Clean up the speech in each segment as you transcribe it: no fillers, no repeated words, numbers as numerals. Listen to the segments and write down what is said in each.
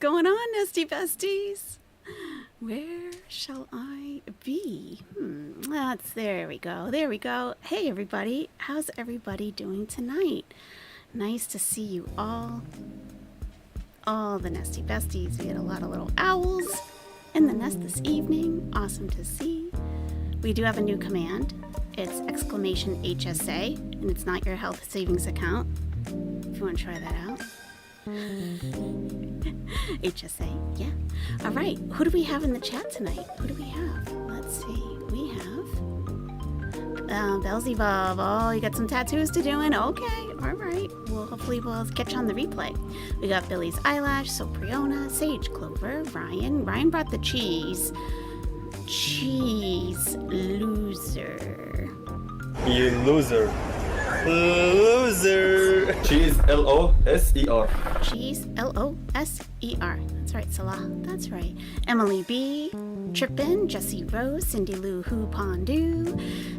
going on, Nesty Besties? Where shall I be? There we go. There we go. Hey, everybody. How's everybody doing tonight? Nice to see you all. All the Nesty Besties. We had a lot of little owls in the nest this evening. Awesome to see. We do have a new command. It's exclamation HSA, and it's not your health savings account. If you want to try that out. HSA, yeah. All right, who do we have in the chat tonight? Who do we have? Let's see. We have Belzebub. Oh, you got some tattoos to doing? Okay, all right. Well, hopefully we'll catch on the replay. We got Billy's Eyelash, Sopriona, Sage Clover, Ryan. Ryan brought the cheese. Cheese loser. You loser. Loser. Cheese, L-O-S-E-R. Cheese, L-O-S-E-R. That's right, Salah. That's right. Emily B, Trippin, Jessie Rose, Cindy Lou Who Pondu,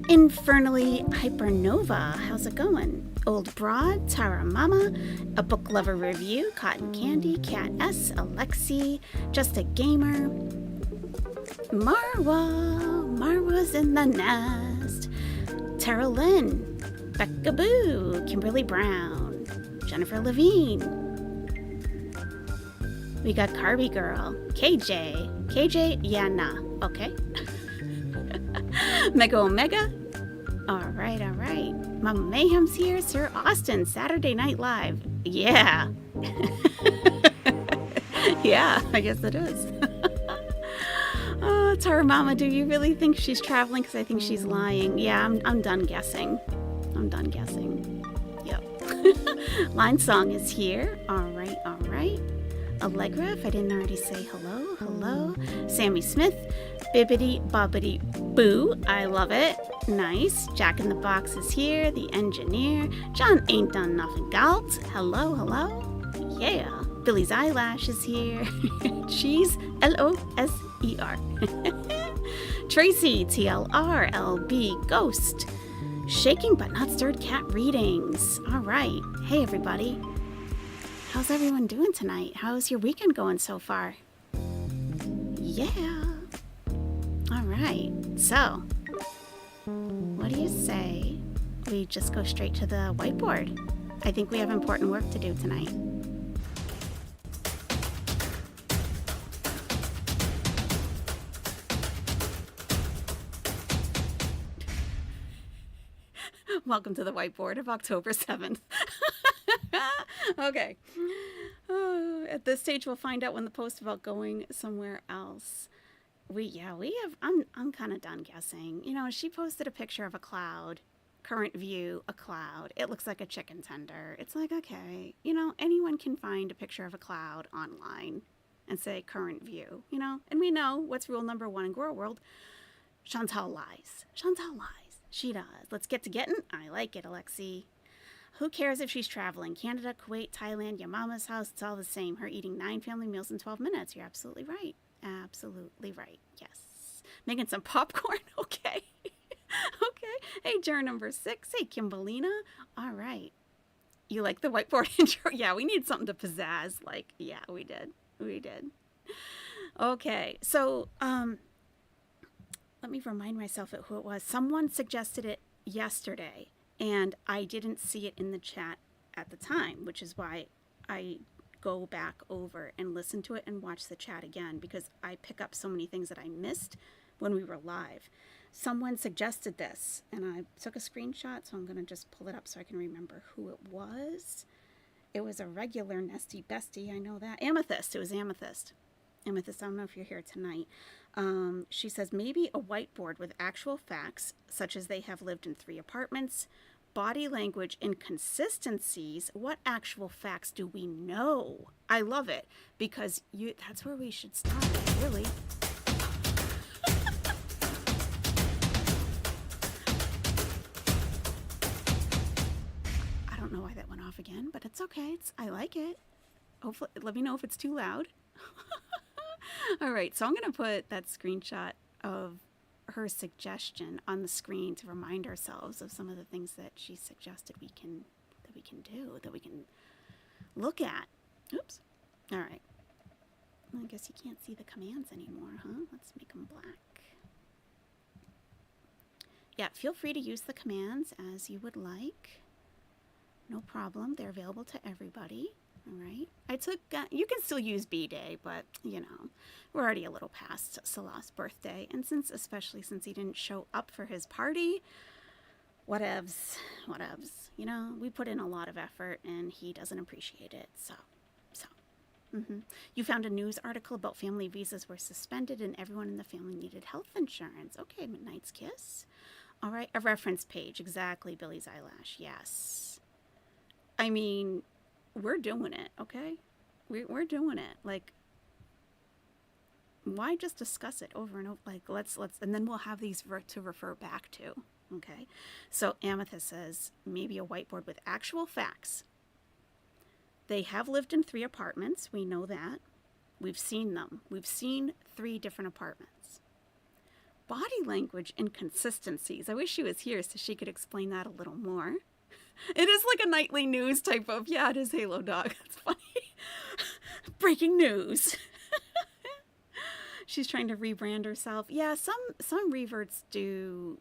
Infernally Hypernova. How's it going? Old Broad, Tara Mama, A Book Lover Review, Cotton Candy, Cat S, Alexi, Just a Gamer, Marwa's in the nest, Tara Lynn, Becca Boo, Kimberly Brown, Jennifer Levine. We got Carby Girl, KJ, yeah, nah, okay. Mega Omega. All right. Mama Mayhem's here, Sir Austin, Saturday Night Live. Yeah. Yeah, I guess it is. Oh, Tara Mama, do you really think she's traveling? Because I think she's lying. Yeah, I'm done guessing. Yep. Line Song is here. All right. Allegra, if I didn't already say hello. Sammy Smith, Bibbidi Bobbidi Boo. I love it. Nice. Jack in the Box is here. The Engineer. John Ain't Done Nothing Galt. Hello. Yeah. Billy's Eyelash is here. Cheese, L-O-S-E-R. Tracy, TLR, LB, Ghost. Shaking but not stirred cat readings. All right. Hey, everybody. How's everyone doing tonight? How's your weekend going so far? Yeah. All right. So, what do you say we just go straight to the whiteboard? I think we have important work to do tonight. Welcome to the whiteboard of October 7th. Okay. At this stage, we'll find out when the post about going somewhere else. We have, I'm kind of done guessing. You know, she posted a picture of a cloud, current view, a cloud. It looks like a chicken tender. It's like, okay, you know, anyone can find a picture of a cloud online and say current view, you know, and we know what's rule number one in Girl World. Chantal lies. She does. Let's get to getting. I like it, Alexi. Who cares if she's traveling? Canada, Kuwait, Thailand, your mama's house, it's all the same. Her eating 9 family meals in 12 minutes. You're absolutely right. Yes. Making some popcorn? Okay. Okay. Hey, juror number 6. Hey, Kimberlina. All right. You like the whiteboard intro? Yeah, we need something to pizzazz. Like, yeah, we did. Okay. So, let me remind myself of who it was. Someone suggested it yesterday, and I didn't see it in the chat at the time, which is why I go back over and listen to it and watch the chat again, because I pick up so many things that I missed when we were live. Someone suggested this, and I took a screenshot, so I'm going to just pull it up so I can remember who it was. It was a regular Nesty Bestie, I know that. Amethyst, it was Amethyst. Amethyst, I don't know if you're here tonight. She says maybe a whiteboard with actual facts, such as they have lived in 3 apartments, body language inconsistencies. What actual facts do we know? I love it, because that's where we should start, really. I don't know why that went off again, but it's okay. I like it. Hopefully, let me know if it's too loud. All right, so I'm going to put that screenshot of her suggestion on the screen to remind ourselves of some of the things that she suggested we can look at. Oops. All right. I guess you can't see the commands anymore, huh? Let's make them black. Yeah, feel free to use the commands as you would like. No problem. They're available to everybody. All right. You can still use B-Day, but, you know, we're already a little past Salah's birthday. And especially since he didn't show up for his party, whatevs. You know, we put in a lot of effort and he doesn't appreciate it. So. You found a news article about family visas were suspended and everyone in the family needed health insurance. Okay, Midnight's Kiss. All right, a reference page. Exactly, Billy's Eyelash. Yes. I mean, we're doing it, okay? We're doing it. Like, why just discuss it over and over? Like, let's, and then we'll have these to refer back to, okay? So Amethyst says, maybe a whiteboard with actual facts. They have lived in 3 apartments. We know that. We've seen them. We've seen 3 different apartments. Body language inconsistencies. I wish she was here so she could explain that a little more. It is like a nightly news type of, yeah, it is Halo Dog. That's funny. Breaking news. She's trying to rebrand herself. Yeah, some reverts do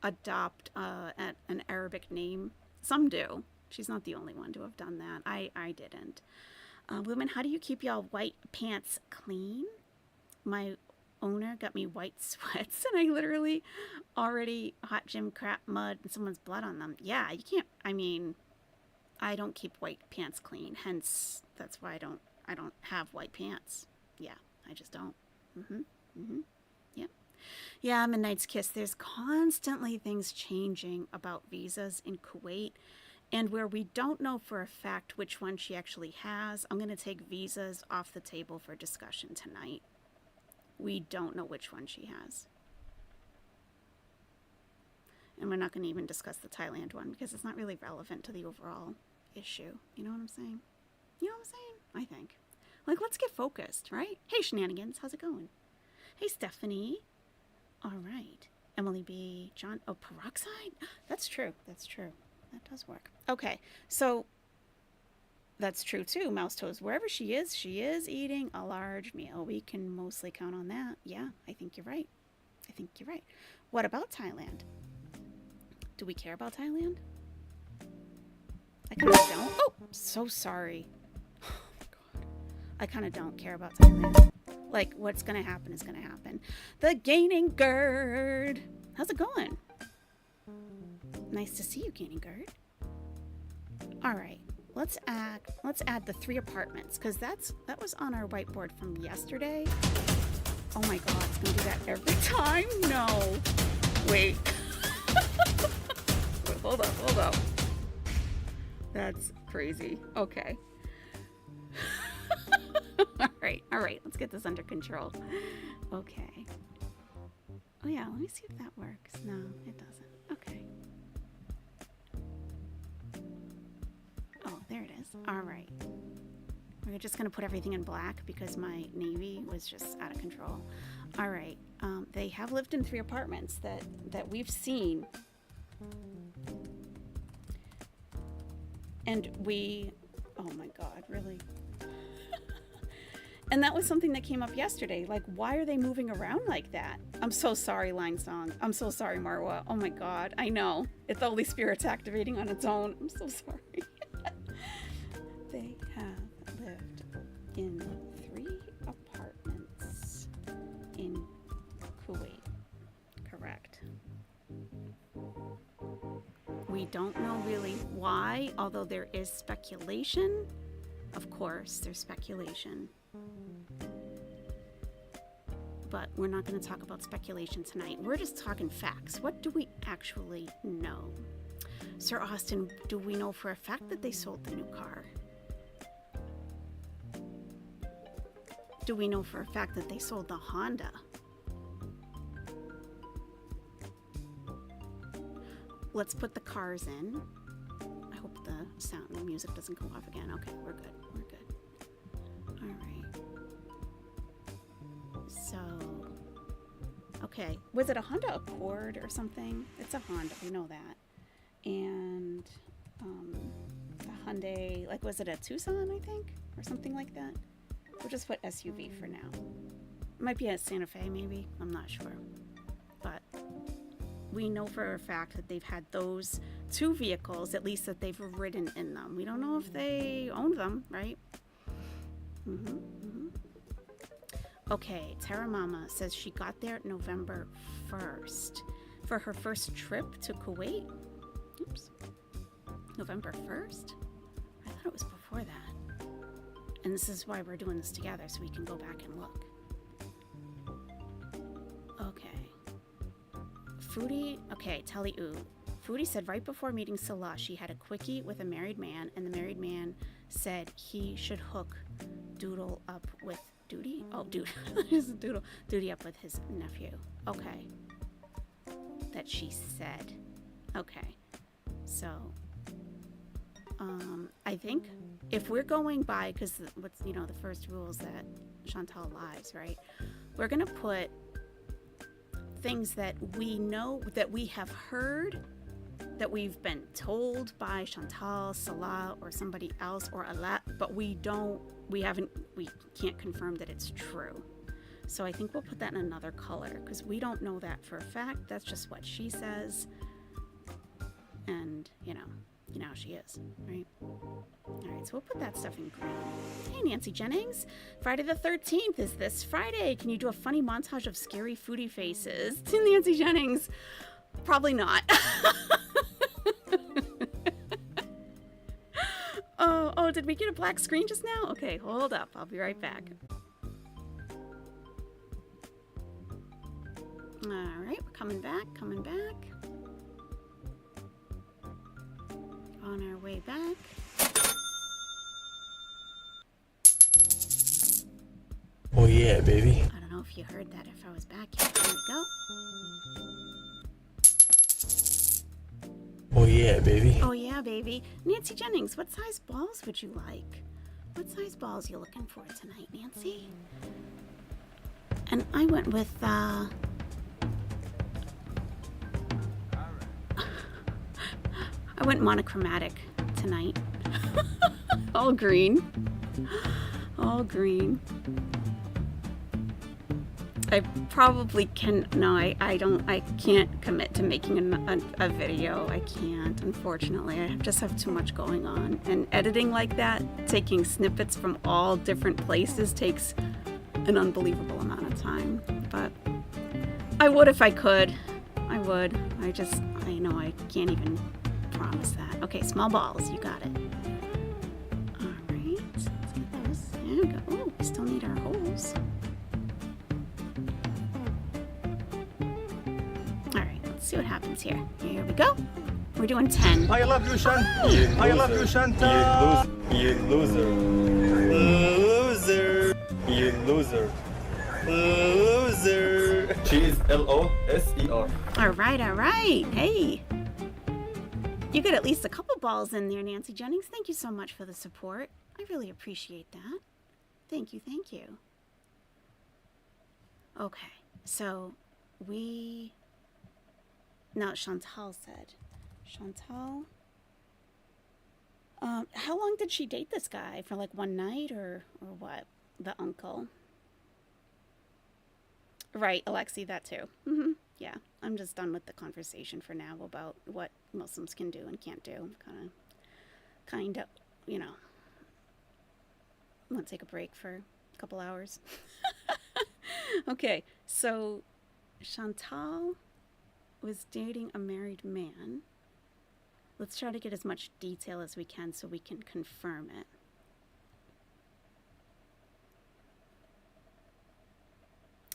adopt an Arabic name. Some do. She's not the only one to have done that. I didn't. Women, how do you keep y'all white pants clean? My owner got me white sweats and I literally already hot gym crap mud and someone's blood on them. Yeah, you can't. I mean, I don't keep white pants clean. Hence, that's why I don't have white pants. Yeah, I just don't. Yep. Yeah, Midnight's Kiss. There's constantly things changing about visas in Kuwait. And where we don't know for a fact which one she actually has, I'm going to take visas off the table for discussion tonight. We don't know which one she has. And we're not going to even discuss the Thailand one because it's not really relevant to the overall issue. You know what I'm saying? You know what I'm saying? I think. Like, let's get focused, right? Hey, Shenanigans, how's it going? Hey, Stephanie. All right. Emily B. John. Oh, peroxide? That's true. That's true. That does work. Okay, so that's true too. Mouse Toes, wherever she is eating a large meal. We can mostly count on that. Yeah, I think you're right. What about Thailand? Do we care about Thailand? I kind of don't. Oh, so sorry. Oh my God. I kind of don't care about Thailand. Like, what's going to happen is going to happen. The Gaining Gird. How's it going? Nice to see you, Gaining Gird. All right, let's add the 3 apartments because that was on our whiteboard from yesterday. Oh my God, it's gonna do that every time. No, wait. Wait, hold up. That's crazy. Okay. All right. Let's get this under control. Okay. Oh yeah, let me see if that works. No, it doesn't. Okay. Oh, there it is. All right. We're just going to put everything in black because my navy was just out of control. All right. They have lived in 3 apartments that we've seen. And oh my God, really? And that was something that came up yesterday. Like, why are they moving around like that? I'm so sorry, Line Song. I'm so sorry, Marwa. Oh my God. I know. It's the Holy Spirit's activating on its own. I'm so sorry. They have lived in 3 apartments in Kuwait. Correct. We don't know really why, although there is speculation. Of course, there's speculation. But we're not going to talk about speculation tonight. We're just talking facts. What do we actually know? Sir Austin, do we know for a fact that they sold the new car? Do we know for a fact that they sold the Honda? Let's put the cars in. I hope the music doesn't go off again. Okay, we're good. All right. So, okay. Was it a Honda Accord or something? It's a Honda. We know that. And the Hyundai, like, was it a Tucson, I think? Or something like that? We'll just put SUV for now. It might be a Santa Fe, maybe. I'm not sure. But we know for a fact that they've had those 2 vehicles, at least that they've ridden in them. We don't know if they owned them, right? Okay, Tara Mama says she got there November 1st for her first trip to Kuwait. Oops. November 1st? I thought it was before that. And this is why we're doing this together, so we can go back and look. Okay. Foodie, okay, Tally-oo. Foodie said right before meeting Salah, she had a quickie with a married man, and the married man said he should hook Doodle up with Duty? Oh, Dude. Duty up with his nephew. Okay. That she said. Okay. So, I think if we're going by, because what's, you know, the first rule is that Chantal lies, right? We're going to put things that we know, that we have heard, that we've been told by Chantal, Salah, or somebody else, or Allah, but we can't confirm that it's true. So I think we'll put that in another color, because we don't know that for a fact. That's just what she says. And, you know how she is, right? All right, so we'll put that stuff in green. Hey, Nancy Jennings. Friday the 13th is this Friday. Can you do a funny montage of scary foodie faces? To Nancy Jennings. Probably not. Oh, did we get a black screen just now? Okay, hold up. I'll be right back. All right, we're coming back. On our way back. Oh yeah, baby. I don't know if you heard that, if I was back here. There we go. Oh yeah, baby. Oh yeah, baby. Nancy Jennings, what size balls would you like? What size balls you looking for tonight, Nancy? And I went with, I went monochromatic tonight. All green. All green. I probably can, no, I can't commit to making a video. I can't, unfortunately. I just have too much going on. And editing like that, taking snippets from all different places takes an unbelievable amount of time. But I would if I could. I would. I know I can't even promise that. Okay, small balls, you got it. All right, let's get those. There we go. Oh, we still need our holes. See what happens here. Here we go. We're doing 10. I love you, Chantal. I love you, Chantal. You loser. Loser. You loser. Loser. She is LOSER. All right. Hey. You got at least a couple balls in there, Nancy Jennings. Thank you so much for the support. I really appreciate that. Thank you. Okay, so now Chantal said. Chantal? How long did she date this guy? For like one night or what? The uncle. Right, Alexi, that too. Yeah, I'm just done with the conversation for now about what Muslims can do and can't do. Kind of, want to take a break for a couple hours. Okay, so Chantal was dating a married man. Let's try to get as much detail as we can so we can confirm it.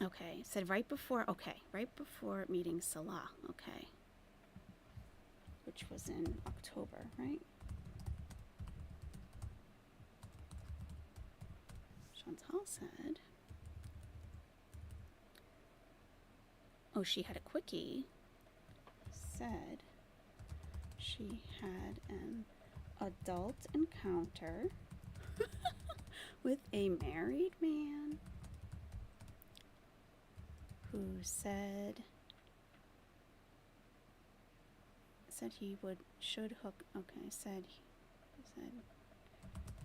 Okay, said right before meeting Salah, okay. Which was in October, right? Chantal said, oh, she had a quickie. Said she had an adult encounter with a married man who said he should hook. Okay, said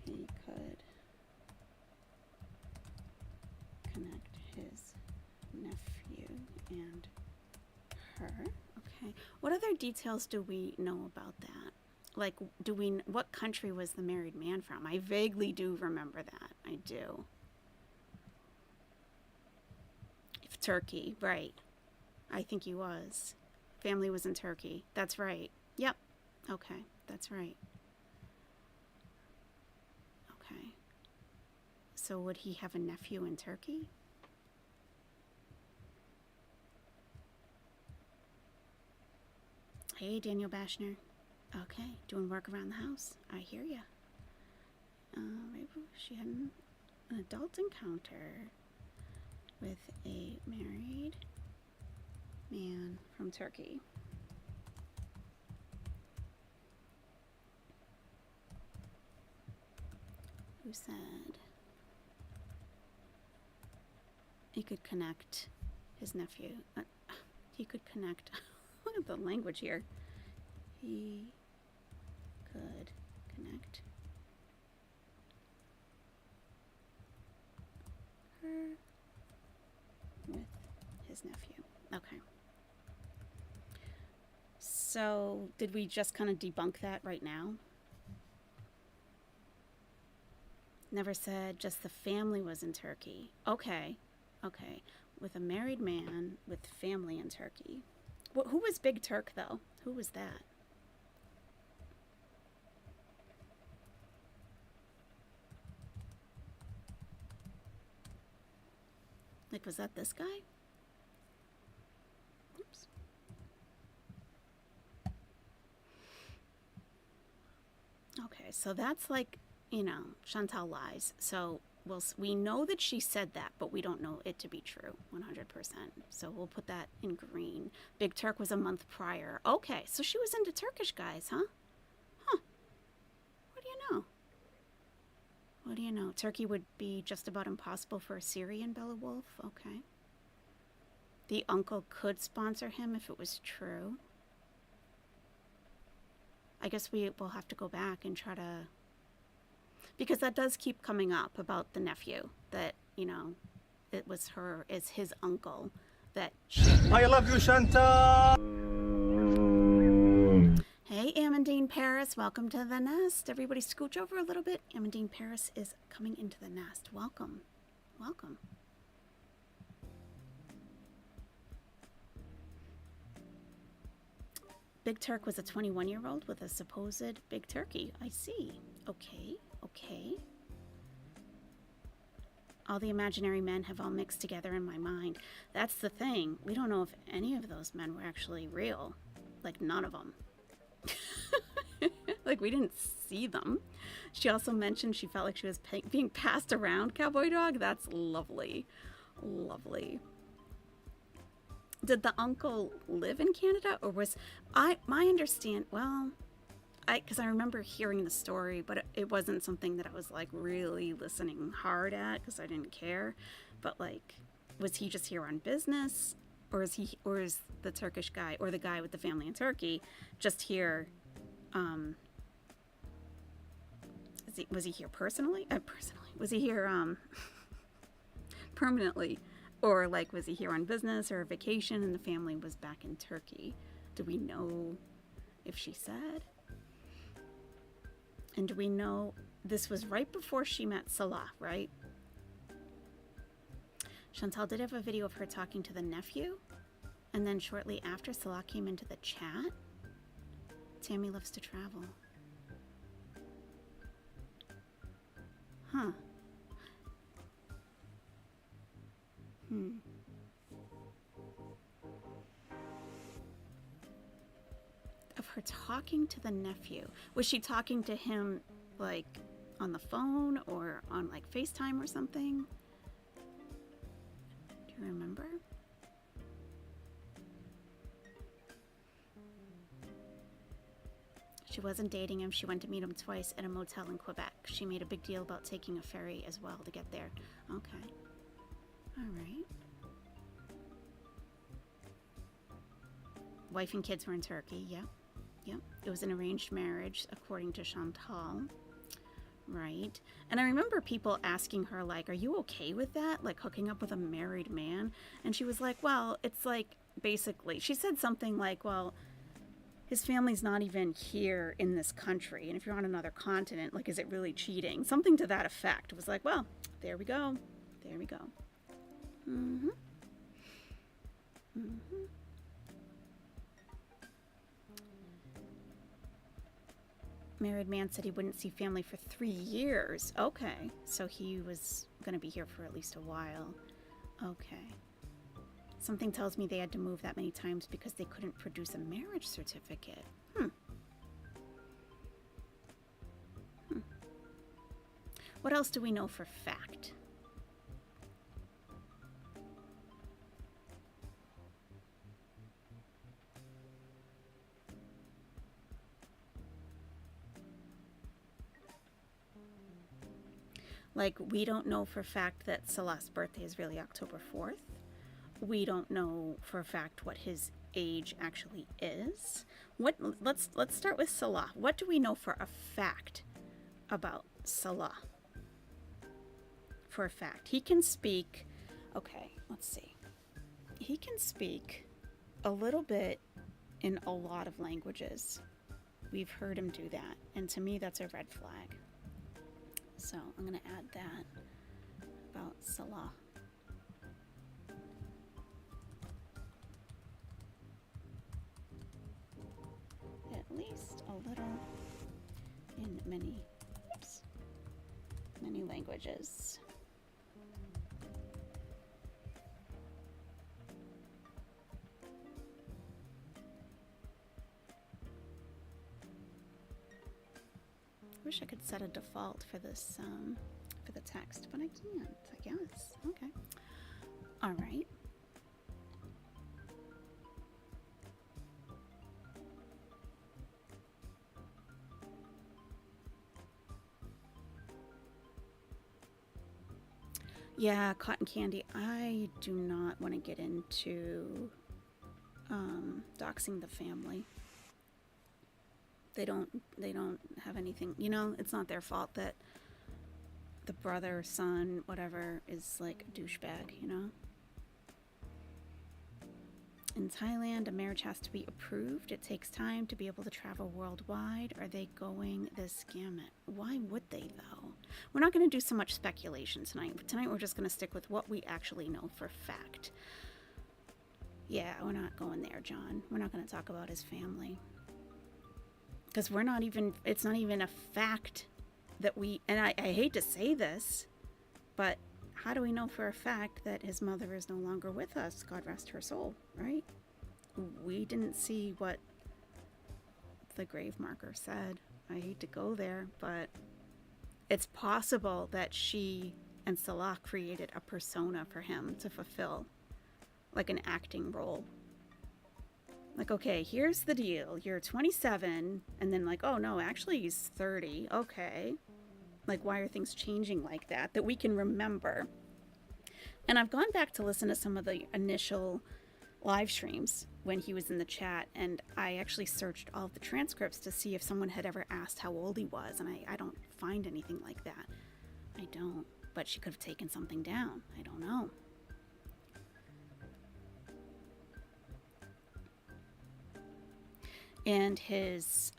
he could connect his nephew and her. Okay. What other details do we know about that? Like, what country was the married man from? I vaguely do remember that. I do. If Turkey, right. I think he was. Family was in Turkey. That's right. Yep. Okay. That's right. Okay. So would he have a nephew in Turkey? Hey, Daniel Bashner. Okay, doing work around the house. I hear ya. Maybe she had an adult encounter with a married man from Turkey. Who said he could connect his nephew. He could connect. Look at the language here. He could connect her with his nephew. Okay. So, did we just kind of debunk that right now? Never said just the family was in Turkey. Okay. Okay. With a married man with family in Turkey. Who was Big Turk, though? Who was that? Like, was that this guy? Oops. Okay, so that's like, Chantal lies. So we know that she said that, but we don't know it to be true 100%. So we'll put that in green. Big Turk was a month prior. Okay, so she was into Turkish guys, huh? Huh. What do you know? What do you know? Turkey would be just about impossible for a Syrian Beowulf? Okay. The uncle could sponsor him if it was true. I guess we will have to go back and try to... Because that does keep coming up about the nephew. That, it was it's his uncle that she... I love you, Chantal! Hey, Amandine Paris, welcome to the nest. Everybody scooch over a little bit. Amandine Paris is coming into the nest. Welcome. Welcome. Big Turk was a 21-year-old with a supposed big turkey. I see. Okay, okay. All the imaginary men have all mixed together in my mind. That's the thing. We don't know if any of those men were actually real. Like, none of them. Like, we didn't see them. She also mentioned she felt like she was being passed around, Cowboy Dog. That's lovely. Lovely. Did the uncle live in Canada, or was because I remember hearing the story, but it wasn't something that I was like really listening hard at because I didn't care. But like, was he just here on business, or is the Turkish guy or the guy with the family in Turkey just here? Was he here personally? Was he here permanently? Or, like, was he here on business or a vacation and the family was back in Turkey? Do we know if she said? And do we know this was right before she met Salah, right? Chantal did have a video of her talking to the nephew. And then shortly after, Salah came into the chat. Tammy loves to travel. Huh. Of her talking to the nephew. Was she talking to him, like, on the phone or on, like, FaceTime or something? Do you remember? She wasn't dating him. She went to meet him twice at a motel in Quebec. She made a big deal about taking a ferry as well to get there. Okay. All right. Wife and kids were in Turkey. Yep. Yep. It was an arranged marriage, according to Chantal. right? And I remember people asking her, like, are you okay with that? Like, hooking up with a married man? And she was like, well, it's like, basically, she said something like, well, his family's not even here in this country. And if you're on another continent, like, is it really cheating? Something to that effect. It was like, well, there we go. There we go. Mm-hmm. Mm-hmm. Married man said he wouldn't see family for 3 years. Okay. So he was going to be here for at least a while. Okay. Something tells me they had to move that many times because they couldn't produce a marriage certificate. What else do we know for fact? Like, we don't know for a fact that Salah's birthday is really October 4th. We don't know for a fact what his age actually is. Let's start with Salah. What do we know for a fact about Salah? For a fact, he can speak. Okay, let's see. He can speak a little bit in a lot of languages. We've heard him do that, and to me, that's a red flag. So I'm going to add that about Salah. At least a little in many languages. I wish I could set a default for this, for the text, but I can't, I guess. Okay. All right. Yeah, cotton candy. I do not want to get into doxing the family. They don't have anything, you know, it's not their fault that the brother, son, whatever, is like a douchebag, you know? In Thailand, a marriage has to be approved. It takes time to be able to travel worldwide. Are they going this gamut? Why would they, though? We're not going to do so much speculation tonight. Tonight, we're just going to stick with what we actually know for fact. Yeah, we're not going there, John. We're not going to talk about his family. Because it's not even a fact that and I hate to say this, but how do we know for a fact that his mother is no longer with us? God rest her soul, right? We didn't see what the grave marker said. I hate to go there, but it's possible that she and Salah created a persona for him to fulfill, like an acting role. Like, okay, here's the deal. You're 27, and then like, oh no, actually he's 30. Okay. Like, why are things changing like that we can remember? And I've gone back to listen to some of the initial live streams when he was in the chat, and I actually searched all of the transcripts to see if someone had ever asked how old he was, and I don't find anything like that. I don't. But she could have taken something down. I don't know. And his,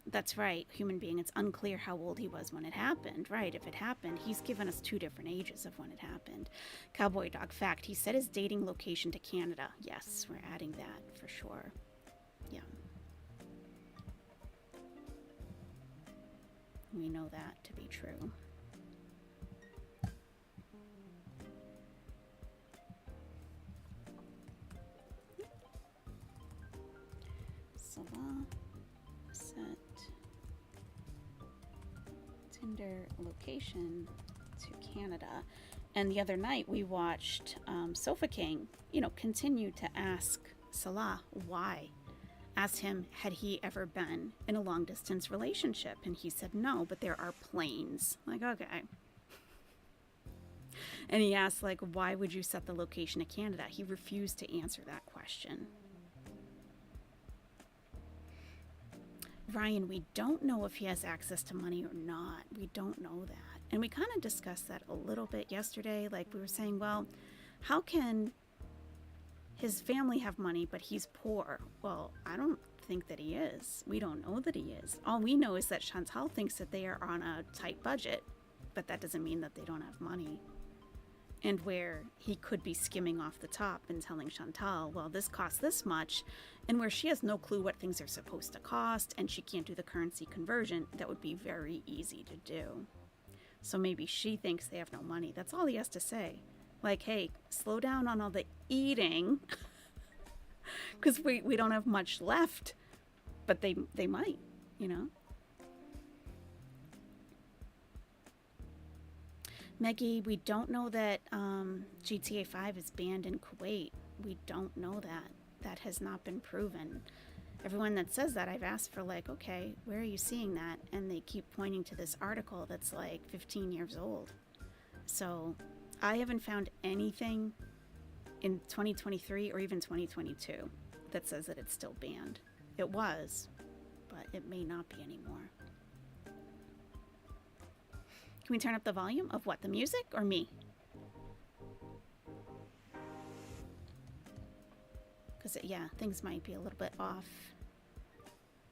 that's right, human being, it's unclear how old he was when it happened, right? If it happened, he's given us 2 different ages of when it happened. Cowboy Dog fact, he set his dating location to Canada. Yes, we're adding that for sure. Yeah. We know that to be true. Salah set Tinder location to Canada. And the other night we watched Sofa King, continue to ask Salah why. Asked him, had he ever been in a long distance relationship? And he said no, but there are planes. Like, okay. And he asked, like, why would you set the location to Canada? He refused to answer that question. Ryan, we don't know if he has access to money or not. We don't know that. And we kind of discussed that a little bit yesterday. Like, we were saying, well, how can his family have money, but he's poor? Well, I don't think that he is. We don't know that he is. All we know is that Chantal thinks that they are on a tight budget, but that doesn't mean that they don't have money. And where he could be skimming off the top and telling Chantal, well, this costs this much, and where she has no clue what things are supposed to cost and she can't do the currency conversion, that would be very easy to do. So maybe she thinks they have no money. That's all he has to say. Like, hey, slow down on all the eating because we don't have much left, but they might, you know. Meggie, we don't know that GTA 5 is banned in Kuwait. We don't know that. That has not been proven. Everyone that says that, I've asked for, like, okay, where are you seeing that? And they keep pointing to this article that's like 15 years old. So I haven't found anything in 2023 or even 2022 that says that it's still banned. It was, but it may not be anymore. Can we turn up the volume of what? The music or me? Because, yeah, things might be a little bit off.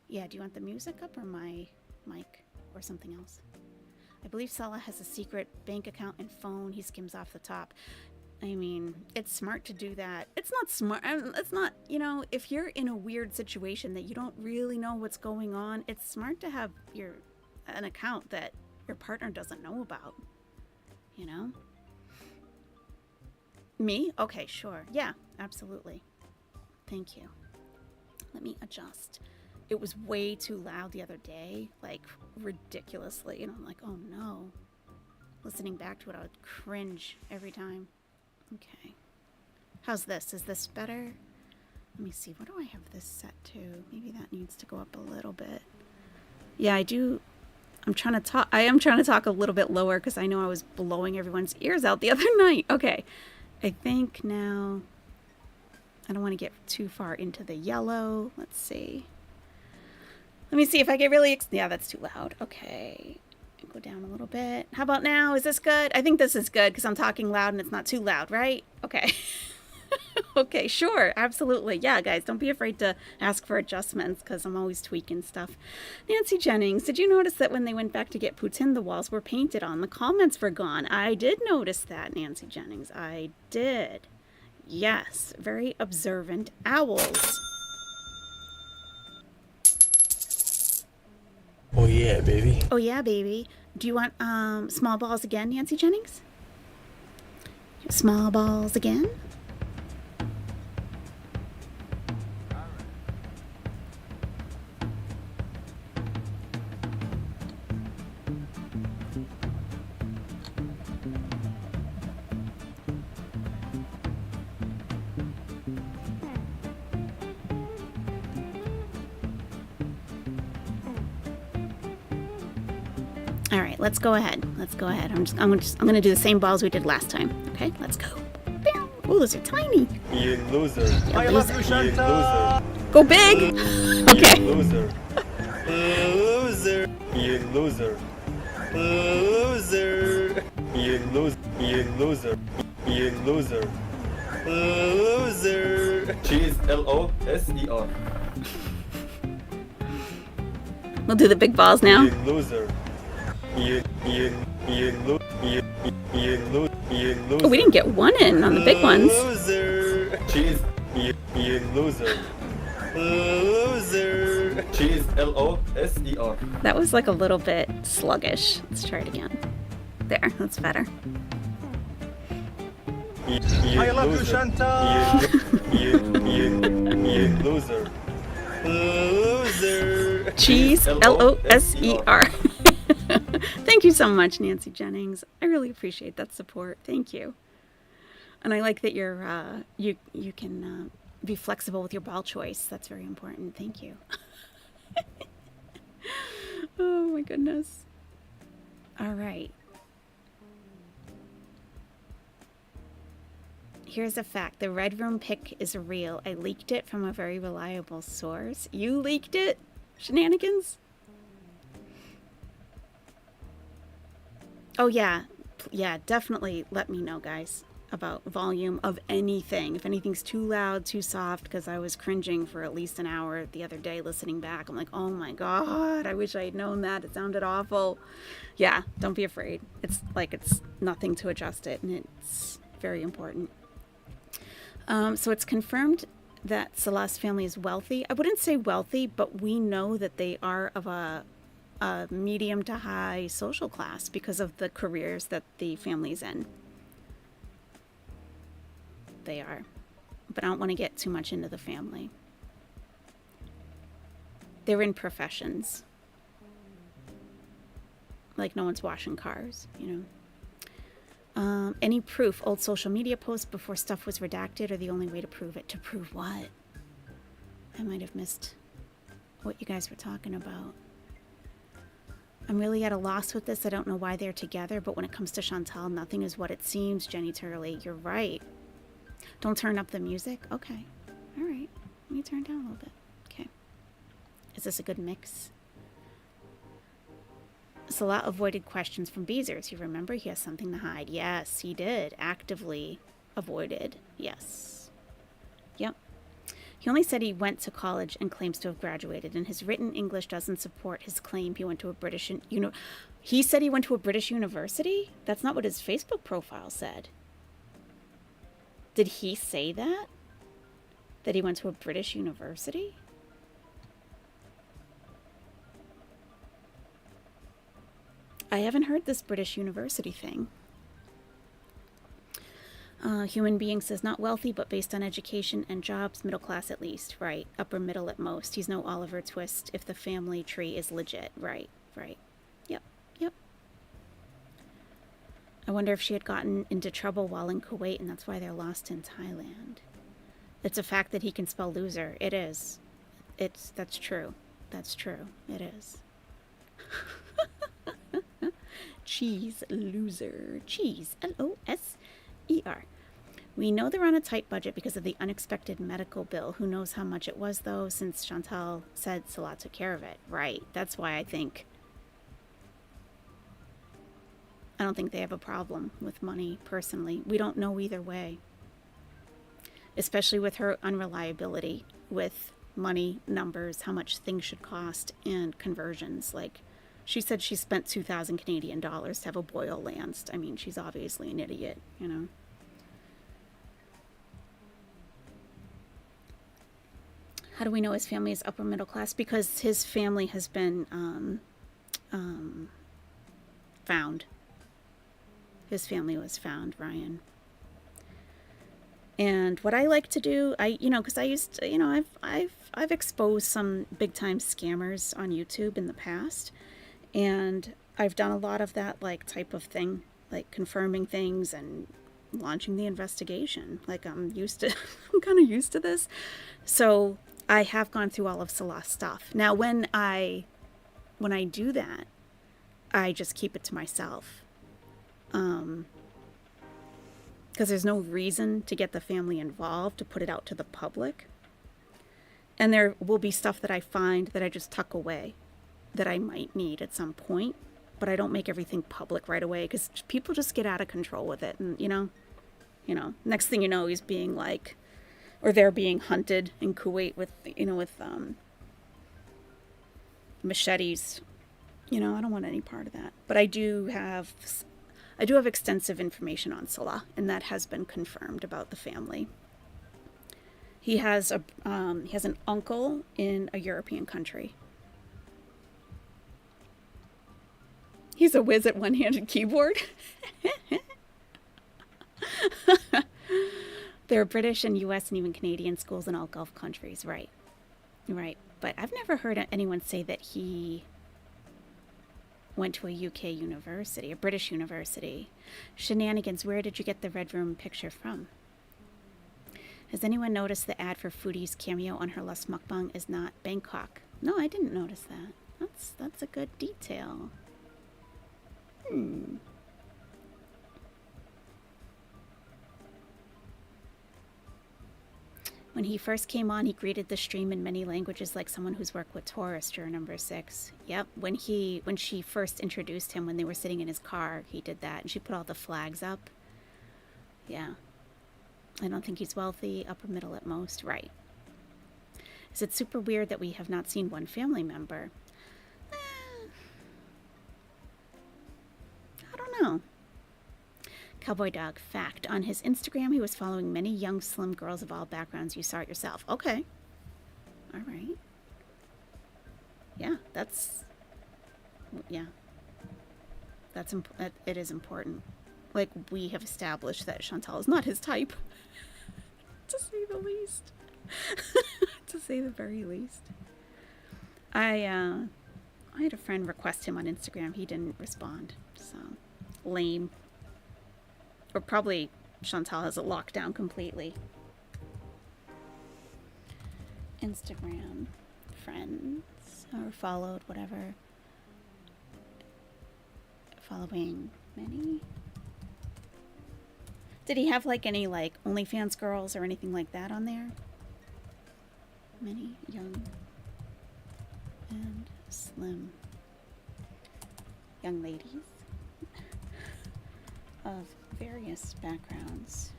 Yeah, do you want the music up or my mic or something else? I believe Salah has a secret bank account and phone. He skims off the top. I mean, it's smart to do that. It's not smart. It's not, you know, if you're in a weird situation that you don't really know what's going on, it's smart to have an account that your partner doesn't know about, you know? Me? Okay, sure. Yeah, absolutely. Thank you. Let me adjust. It was way too loud the other day, like ridiculously, and I'm like, oh no. Listening back to it, I would cringe every time. Okay. How's this? Is this better? Let me see. What do I have this set to? Maybe that needs to go up a little bit. Yeah, I do. I am trying to talk a little bit lower because I know I was blowing everyone's ears out the other night. Okay. I think now I don't want to get too far into the yellow. Let's see. Let me see if I get really... yeah, that's too loud. Okay. Go down a little bit. How about now? Is this good? I think this is good because I'm talking loud and it's not too loud, right? Okay. Okay, sure. Absolutely. Yeah, guys, don't be afraid to ask for adjustments because I'm always tweaking stuff. Nancy Jennings, did you notice that when they went back to get poutine, the walls were painted on? The comments were gone. I did notice that, Nancy Jennings. I did. Yes. Very observant owls. Oh yeah, baby. Oh yeah, baby. Do you want small balls again, Nancy Jennings? Small balls again? All right, let's go ahead. Let's go ahead. I'm gonna do the same balls we did last time. Okay, let's go. Oh, those are tiny. You loser. I love you, Chantal. Go big. Okay. You loser. Loser. You loser. Loser. You loser. You loser. You loser. Loser. Cheese. Loser. We'll do the big balls now. You loser. You loser. Oh, we didn't get one in on the big ones. Loser. Cheese. You loser. Loser. Cheese. Loser. That was like a little bit sluggish. Let's try it again. There, that's better. I love you, Chantal. You loser. Loser. Cheese. Loser. Thank you so much, Nancy Jennings. I really appreciate that support. Thank you. And I like that you're you can be flexible with your ball choice. That's very important. Thank you. Oh my goodness. All right. Here's a fact. The Red Room pic is real. I leaked it from a very reliable source. You leaked it? Shenanigans? Oh, yeah. Yeah, definitely let me know, guys, about volume of anything. If anything's too loud, too soft, because I was cringing for at least an hour the other day listening back. I'm like, oh my God, I wish I had known that. It sounded awful. Yeah, don't be afraid. It's nothing to adjust it, and it's very important. So it's confirmed that Salah's family is wealthy. I wouldn't say wealthy, but we know that they are of a medium to high social class because of the careers that the family's in. They are. But I don't want to get too much into the family. They're in professions. Like no one's washing cars, you know. Any proof, old social media posts before stuff was redacted, are the only way to prove it. To prove what? I might have missed what you guys were talking about. I'm really at a loss with this. I don't know why they're together, but when it comes to Chantal, nothing is what it seems, Jenny Turley. You're right. Don't turn up the music? Okay. All right. Let me turn down a little bit. Okay. Is this a good mix? Salah avoided questions from Beezers. You remember? He has something to hide. Yes, he did. Actively avoided. Yes. Yep. He only said he went to college and claims to have graduated, and his written English doesn't support his claim he went to a British... He said he went to a British university? That's not what his Facebook profile said. Did he say that? That he went to a British university? I haven't heard this British university thing. Human being says not wealthy, but based on education and jobs, middle class at least. Right. Upper middle at most. He's no Oliver Twist if the family tree is legit. Right. Right. Yep. Yep. I wonder if she had gotten into trouble while in Kuwait and that's why they're lost in Thailand. It's a fact that he can spell loser. It is. That's true. That's true. It is. Cheese loser. Cheese. L-O-S-E-R. We know they're on a tight budget because of the unexpected medical bill. Who knows how much it was, though, since Chantal said Salah took care of it. Right. That's why I don't think they have a problem with money, personally. We don't know either way. Especially with her unreliability with money, numbers, how much things should cost, and conversions. Like, she said she spent 2,000 Canadian dollars to have a boil lanced. I mean, she's obviously an idiot, you know. How do we know his family is upper middle class? Because his family has been found. His family was found, Ryan. And what I like to do, because I used to, I've exposed some big time scammers on YouTube in the past. And I've done a lot of that, like, type of thing, like confirming things and launching the investigation. Like, I'm kind of used to this. So I have gone through all of Salah's stuff. Now, when I do that, I just keep it to myself. Because there's no reason to get the family involved, to put it out to the public. And there will be stuff that I find that I just tuck away, that I might need at some point, but I don't make everything public right away because people just get out of control with it. And, next thing you know, he's being like, or they're being hunted in Kuwait with machetes. I don't want any part of that. But I do have extensive information on Salah, and that has been confirmed about the family. He has an uncle in a European country. He's a whiz at one-handed keyboard. There are British and U.S. and even Canadian schools in all Gulf countries. Right. Right. But I've never heard anyone say that he went to a UK university, a British university. Shenanigans, where did you get the Red Room picture from? Has anyone noticed the ad for Foodie's cameo on her last mukbang is not Bangkok? No, I didn't notice that. That's a good detail. When he first came on, he greeted the stream in many languages like someone who's worked with Taurus, juror number 6. Yep, when she first introduced him when they were sitting in his car, he did that. And she put all the flags up. Yeah. I don't think he's wealthy, upper middle at most. Right. Is it super weird that we have not seen one family member? I don't know. Cowboy Dog, fact. On his Instagram, he was following many young, slim girls of all backgrounds. You saw it yourself. Okay. All right. Yeah, that's... Yeah. It is important. Like, we have established that Chantal is not his type. To say the least. To say the very least. I had a friend request him on Instagram. He didn't respond. So, lame. Or probably Chantal has it locked down completely. Instagram. Friends. Or followed, whatever. Following many. Did he have like any like OnlyFans girls or anything like that on there? Many young and slim young ladies of various backgrounds.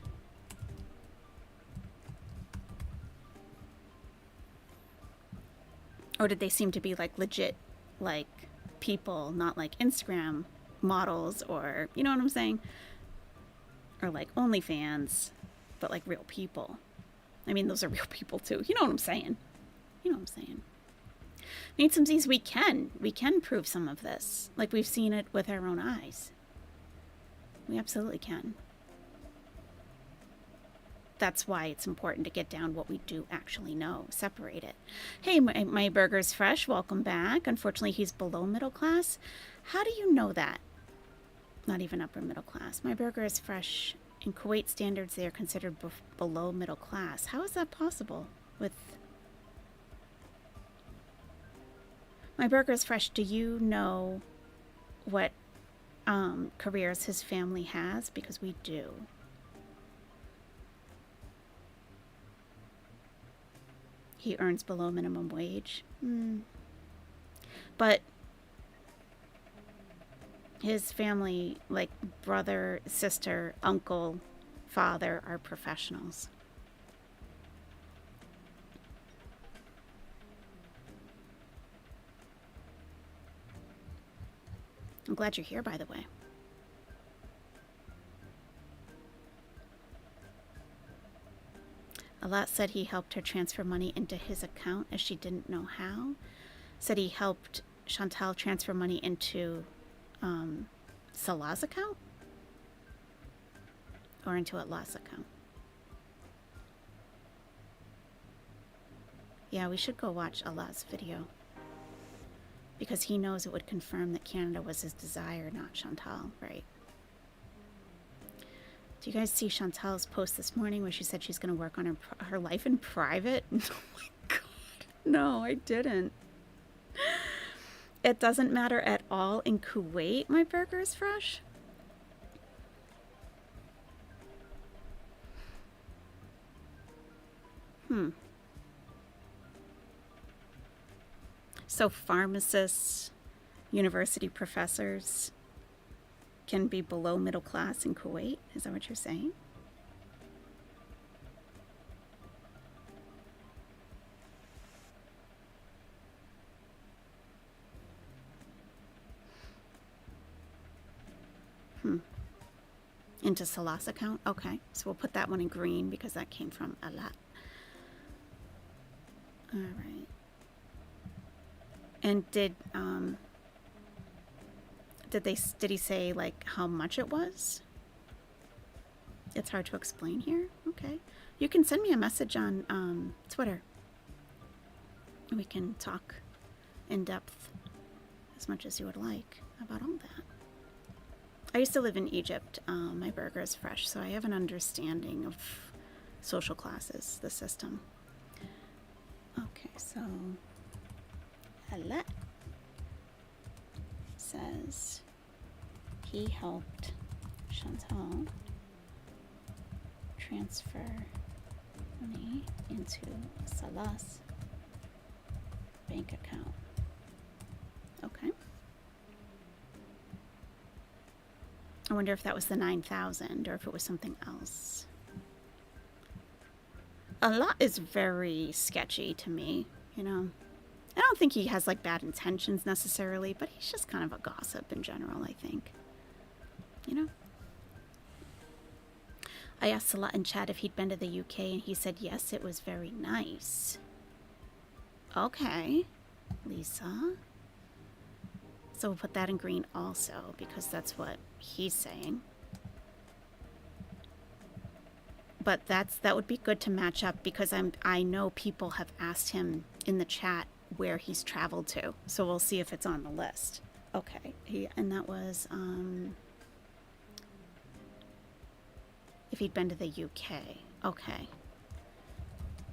Or did they seem to be like legit, like people, not like Instagram models or, you know what I'm saying? Or like OnlyFans, but like real people. I mean, those are real people too. You know what I'm saying? You know what I'm saying? Need some Z's. We can prove some of this. Like we've seen it with our own eyes. We absolutely can. That's why it's important to get down what we do actually know. Separate it. Hey, my burger's fresh. Welcome back. Unfortunately, he's below middle class. How do you know that? Not even upper middle class. My burger is fresh. In Kuwait standards, they are considered below middle class. How is that possible? With my burger is fresh. Do you know what careers his family has? Because we do. He earns below minimum wage. But his family, like brother, sister, uncle, father, are professionals. I'm glad you're here, by the way. Alat said he helped her transfer money into his account as she didn't know how. Said he helped Chantal transfer money into Salah's account? Or into Alat's account? Yeah, we should go watch Alat's video. Because he knows it would confirm that Canada was his desire, not Chantal, right? Do you guys see Chantal's post this morning where she said she's going to work on her life in private? Oh my God. No, I didn't. It doesn't matter at all in Kuwait. My burger is fresh. So pharmacists, university professors can be below middle class in Kuwait? Is that what you're saying? Into Salah's account? Okay, so we'll put that one in green because that came from Alat. All right. And did he say like how much it was? It's hard to explain here. Okay, you can send me a message on Twitter. We can talk in depth as much as you would like about all that. I used to live in Egypt. My burger is fresh, so I have an understanding of social classes, the system. Okay, so Alat says he helped Chantal transfer money into Salah's bank account. Okay. I wonder if that was the 9,000 or if it was something else. Allah is very sketchy to me, you know. I don't think he has like bad intentions necessarily, but he's just kind of a gossip in general, I think. You know? I asked Salah in chat if he'd been to the UK, and he said yes, it was very nice. Okay, Lisa. So we'll put that in green also, because that's what he's saying. But that would be good to match up, because I know people have asked him in the chat where he's traveled to. So we'll see if it's on the list. Okay, and that was if he'd been to the UK. Okay.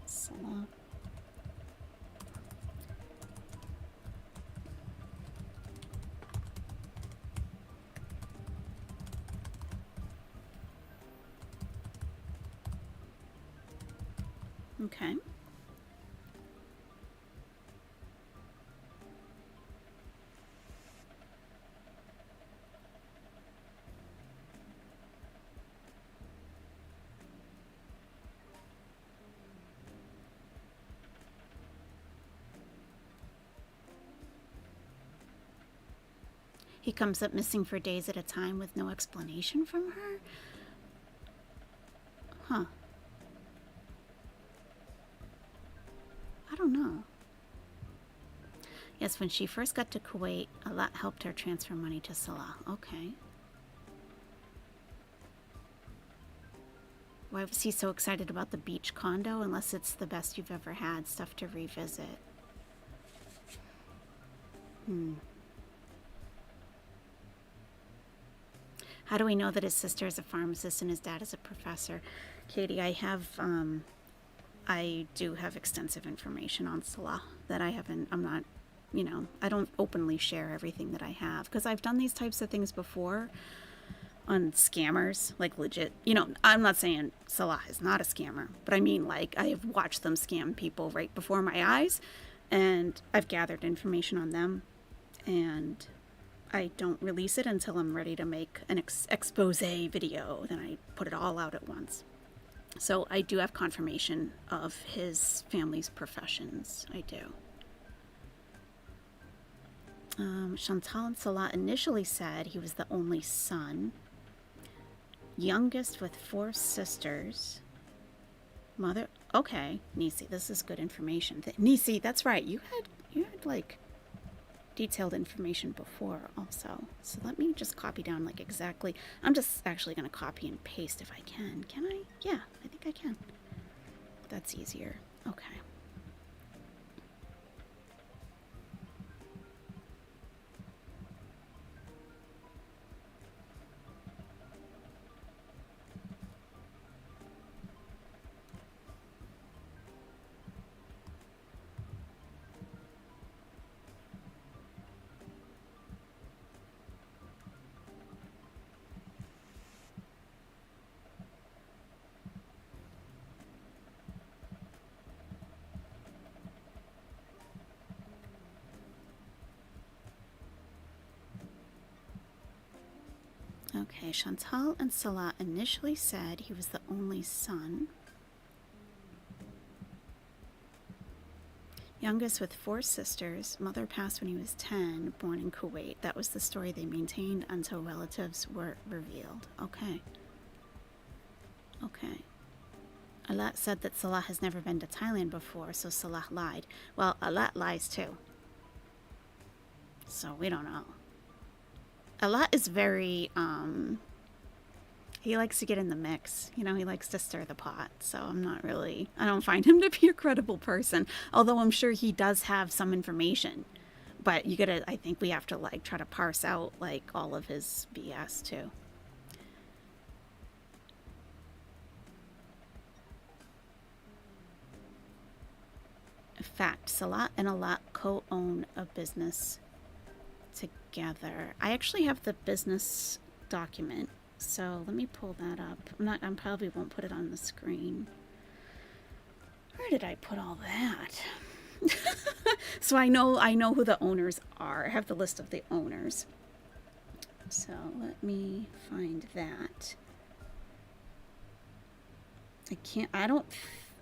Salah. Okay. He comes up missing for days at a time with no explanation from her? Huh. I don't know. Yes, when she first got to Kuwait, Allah helped her transfer money to Salah. Okay. Why was he so excited about the beach condo? Unless it's the best you've ever had. Stuff to revisit. How do we know that his sister is a pharmacist and his dad is a professor? Katie, I do have extensive information on Salah that I'm not, you know, I don't openly share everything that I have, because I've done these types of things before on scammers, like legit, you know, I'm not saying Salah is not a scammer, but I mean, like, I have watched them scam people right before my eyes, and I've gathered information on them, and I don't release it until I'm ready to make an expose video. Then I put it all out at once. So I do have confirmation of his family's professions. I do. Chantal and Salah initially said he was the only son, youngest with 4 sisters, mother. Okay, Nisi, this is good information. Nisi, that's right. You had like detailed information before also. So let me just copy down like exactly. I'm just actually going to copy and paste if I can. Can I? Yeah, I think I can. That's easier. Okay. Okay, Chantal and Salah initially said he was the only son. Youngest with 4 sisters. Mother passed when he was 10, born in Kuwait. That was the story they maintained until relatives were revealed. Okay. Okay. Alat said that Salah has never been to Thailand before, so Salah lied. Well, Alat lies too. So we don't know. Alat is very, he likes to get in the mix. You know, he likes to stir the pot. So I don't find him to be a credible person. Although I'm sure he does have some information. But I think we have to, like, try to parse out, like, all of his BS, too. In fact, Salah and Alat co-own a business together. I actually have the business document, so let me pull that up. I probably won't put it on the screen. Where did I put all that? So I know who the owners are. I have the list of the owners. So let me find that.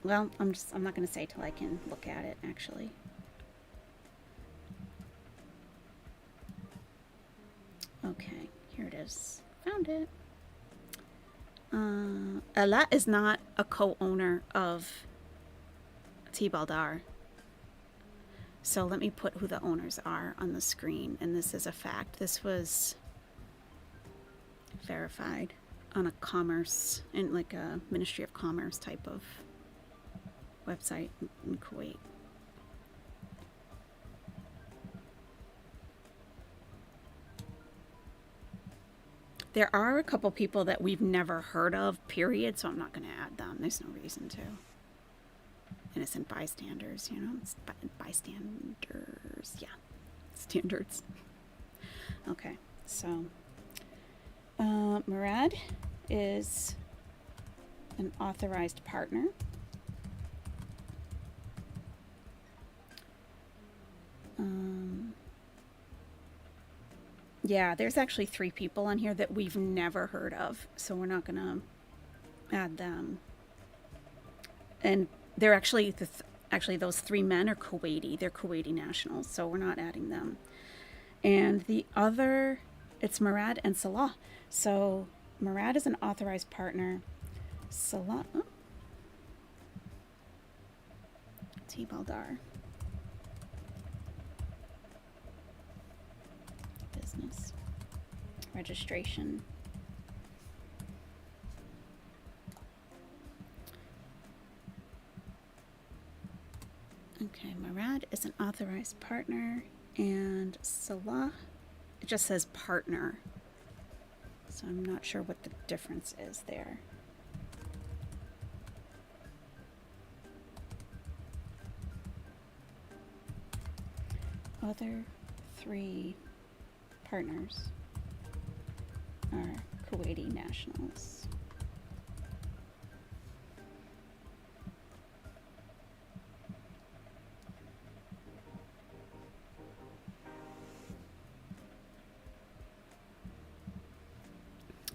Well, I'm not going to say till I can look at it, actually. Okay, here it is. Found it. Ella is not a co-owner of Tibaldar. So let me put who the owners are on the screen. And this is a fact. This was verified on a commerce, in like a Ministry of Commerce type of website in Kuwait. There are a couple people that we've never heard of, period, so I'm not going to add them. There's no reason to. Innocent bystanders, you know, it's bystanders, yeah, standards. Okay, so Murad is an authorized partner. Yeah, there's actually 3 people on here that we've never heard of, so we're not going to add them. And they're actually, those 3 men are Kuwaiti. They're Kuwaiti nationals, so we're not adding them. And the other, it's Murad and Salah. So Murad is an authorized partner. Salah, Tibaldar. Business. Registration. Okay, Murad is an authorized partner, and Salah, it just says partner. So I'm not sure what the difference is there. Other 3 partners are Kuwaiti nationals.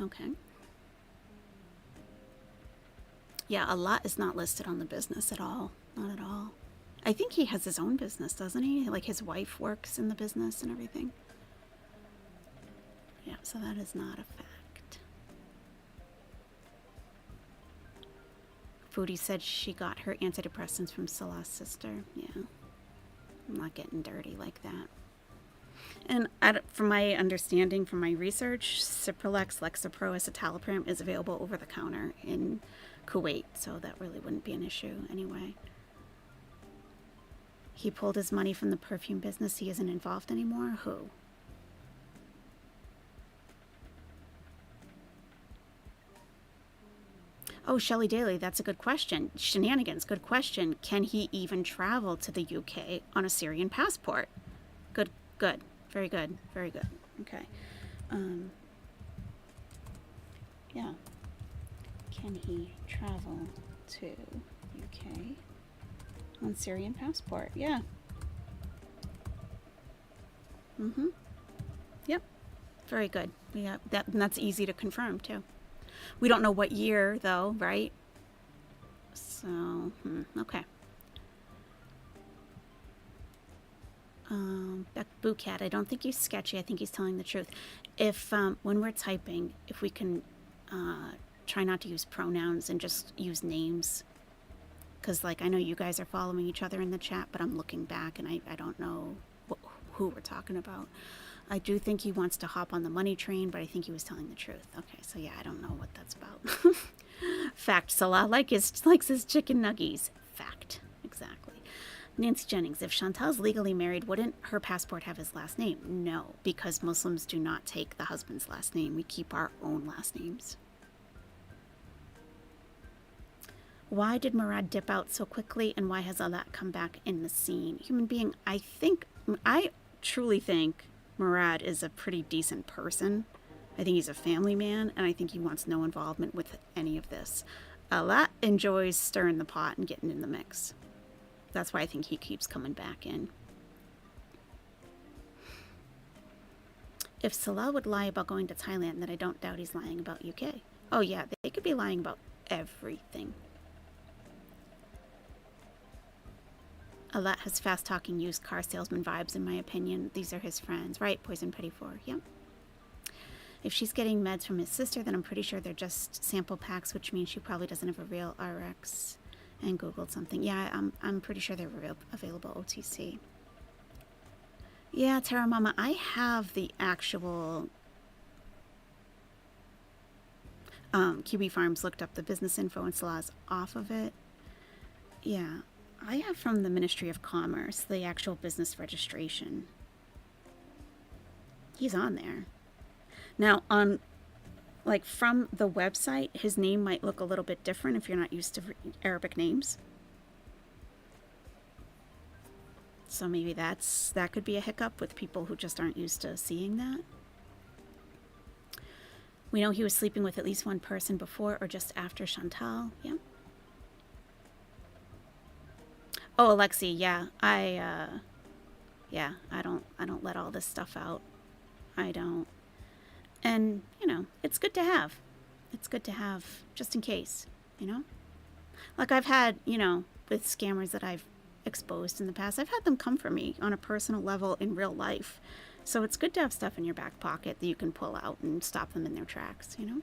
Okay. Yeah, Allah is not listed on the business at all. Not at all. I think he has his own business, doesn't he? Like his wife works in the business and everything. Yeah, so that is not a fact. Foodie said she got her antidepressants from Salah's sister. Yeah. I'm not getting dirty like that. And from my understanding, from my research, Cipralex, Lexapro, escitalopram is available over the counter in Kuwait, so that really wouldn't be an issue anyway. He pulled his money from the perfume business. He isn't involved anymore. Who? Oh, Shelley Daly, that's a good question. Shenanigans, good question. Can he even travel to the UK on a Syrian passport? Good. Very good. Okay. Yeah. Can he travel to UK on Syrian passport? Yeah. Yep. Very good. Yeah, that's easy to confirm too. We don't know what year though, right? So, okay. Boocat, I don't think he's sketchy. I think he's telling the truth. If when we're typing, if we can try not to use pronouns and just use names, because like I know you guys are following each other in the chat, but I'm looking back and I don't know who we're talking about. I do think he wants to hop on the money train, but I think he was telling the truth. Okay, so yeah, I don't know what that's about. Fact, Salah likes his chicken nuggies. Fact, exactly. Nancy Jennings, if Chantal's legally married, wouldn't her passport have his last name? No, because Muslims do not take the husband's last name. We keep our own last names. Why did Murad dip out so quickly, and why has Alat come back in the scene? Human being, I truly think Murad is a pretty decent person. I think he's a family man, and I think he wants no involvement with any of this. Allah enjoys stirring the pot and getting in the mix. That's why I think he keeps coming back in. If Salah would lie about going to Thailand, then I don't doubt he's lying about UK. Oh yeah, they could be lying about everything. Allah has fast-talking used car salesman vibes, in my opinion. These are his friends. Right, Poison Petty 4. Yep. If she's getting meds from his sister, then I'm pretty sure they're just sample packs, which means she probably doesn't have a real RX. And Googled something. Yeah, I'm pretty sure they're available OTC. Yeah, Terra Mama, I have the actual QB Farms looked up the business info and Salah's off of it. Yeah, I have from the Ministry of Commerce the actual business registration. He's on there. Now, on like from the website, his name might look a little bit different if you're not used to Arabic names. So maybe that could be a hiccup with people who just aren't used to seeing that. We know he was sleeping with at least one person before or just after Chantal. Yeah. Oh, Alexi, yeah. I don't let all this stuff out. I don't. And, you know, it's good to have. It's good to have just in case, you know? Like I've had, you know, with scammers that I've exposed in the past, I've had them come for me on a personal level in real life. So it's good to have stuff in your back pocket that you can pull out and stop them in their tracks, you know?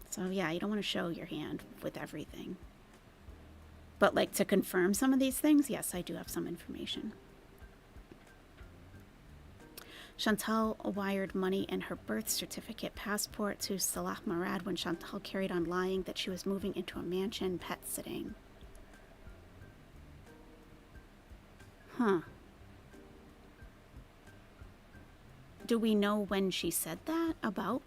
So yeah, you don't want to show your hand with everything. But like to confirm some of these things, yes, I do have some information. Chantal wired money and her birth certificate passport to Salah Murad when Chantal carried on lying that she was moving into a mansion pet sitting. Huh. Do we know when she said that about?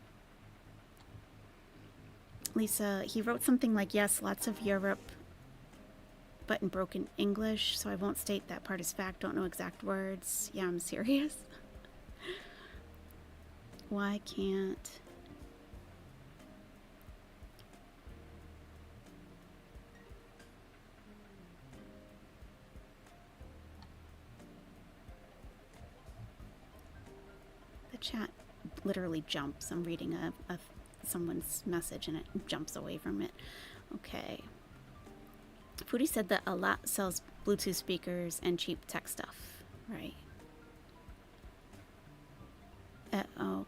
Lisa, he wrote something like, yes, lots of Europe, but in broken English, so I won't state that part as fact, don't know exact words. Yeah, I'm serious. Why can't... The chat literally jumps. I'm reading someone's message and it jumps away from it. Okay. Foodie said that a lot sells Bluetooth speakers and cheap tech stuff. Right.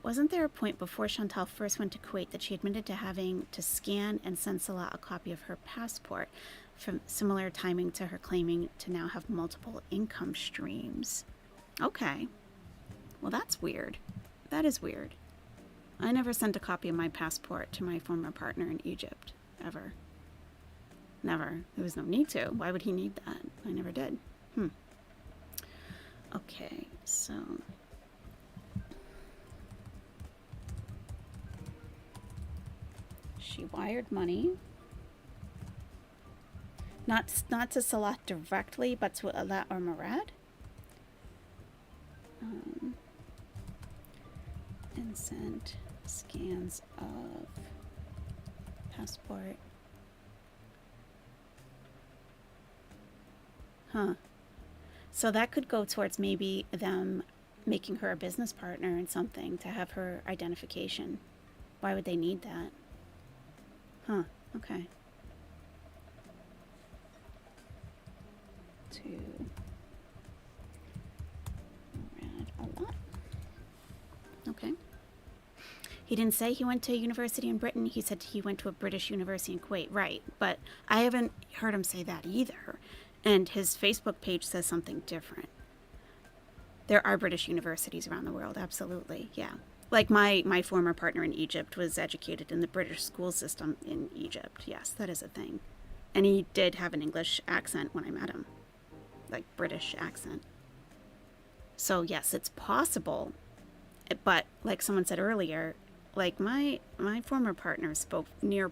Wasn't there a point before Chantal first went to Kuwait that she admitted to having to scan and send Salah a copy of her passport from similar timing to her claiming to now have multiple income streams? Okay. Well, that's weird. That is weird. I never sent a copy of my passport to my former partner in Egypt. Ever. Never. There was no need to. Why would he need that? I never did. Okay, so... She wired money. Not to Salah directly, but to Allah or Murad. And sent scans of passport. Huh. So that could go towards maybe them making her a business partner in something to have her identification. Why would they need that? Huh. Okay. To Murad a lot. Okay. He didn't say he went to a university in Britain. He said he went to a British university in Kuwait. Right. But I haven't heard him say that either. And his Facebook page says something different. There are British universities around the world. Absolutely. Yeah. Like my former partner in Egypt was educated in the British school system in Egypt. Yes, that is a thing. And he did have an English accent when I met him. Like British accent. So yes, it's possible. But like someone said earlier, like my former partner spoke there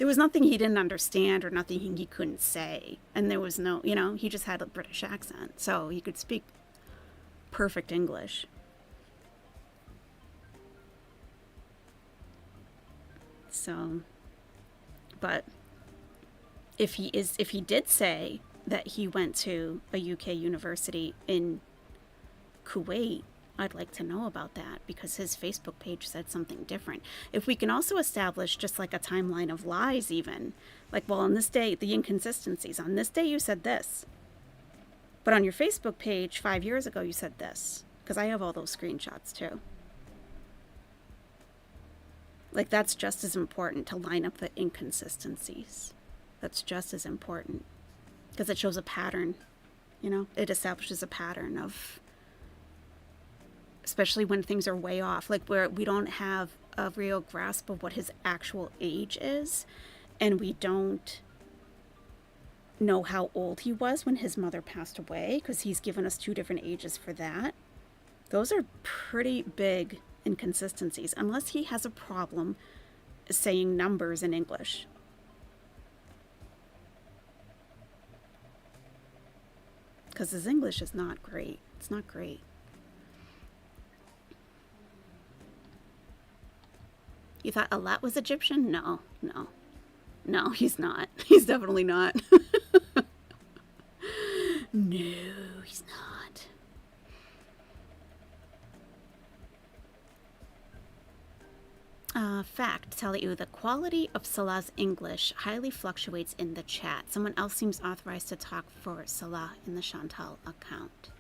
was nothing he didn't understand or nothing he couldn't say. And there was no, he just had a British accent. So he could speak perfect English. So, but if he did say that he went to a UK university in Kuwait, I'd like to know about that, because his Facebook page said something different. If we can also establish just like a timeline of lies, even like, well, on this day, the inconsistencies, on this day you said this, but on your Facebook page 5 years ago you said this, because I have all those screenshots too. Like, that's just as important to line up the inconsistencies. That's just as important, because it shows a pattern, you know, it establishes a pattern of, especially when things are way off, like where we don't have a real grasp of what his actual age is, and we don't know how old he was when his mother passed away, because he's given us 2 different ages for that. Those are pretty big inconsistencies, unless he has a problem saying numbers in English. Because his English is not great. It's not great. You thought Alat was Egyptian? No, he's not. He's definitely not. No, he's not. Fact, tell you, the quality of Salah's English highly fluctuates in the chat. Someone else seems authorized to talk for Salah in the Chantal account.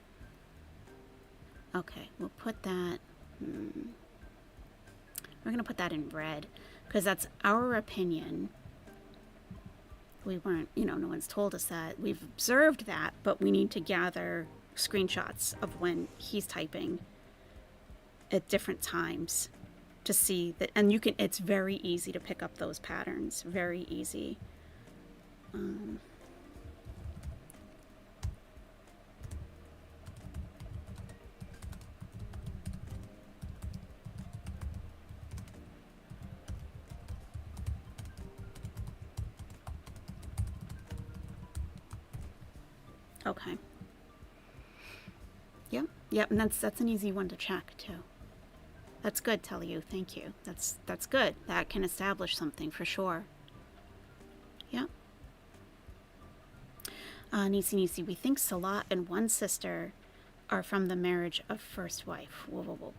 Okay, we'll put that... We're going to put that in red, because that's our opinion. We weren't, no one's told us that. We've observed that, but we need to gather screenshots of when he's typing at different times to see that. And it's very easy to pick up those patterns. Very easy. Okay. Yep, and that's an easy one to check too. That's good, tell you. Thank you. That's good. That can establish something for sure. Yep. Nisi, we think Salah and one sister are from the marriage of first wife. Whoa.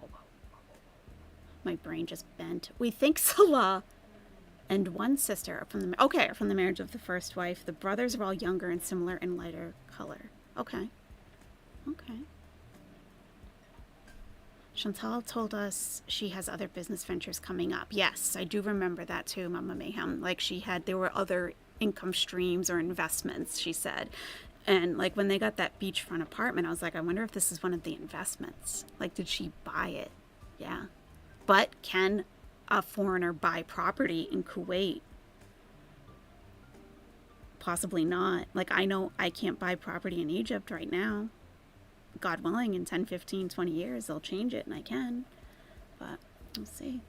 My brain just bent. We think Salah and one sister are from the marriage of the first wife. The brothers are all younger and similar in lighter color. Okay. Chantal told us she has other business ventures coming up. Yes, I do remember that too, Mama Mayhem. Like, there were other income streams or investments, she said. And like, when they got that beachfront apartment, I was like, I wonder if this is one of the investments. Like, did she buy it? Yeah. But can a foreigner buy property in Kuwait? Possibly not. Like, I know I can't buy property in Egypt right now. God willing, in 10, 15, 20 years, they'll change it and I can. But we'll see.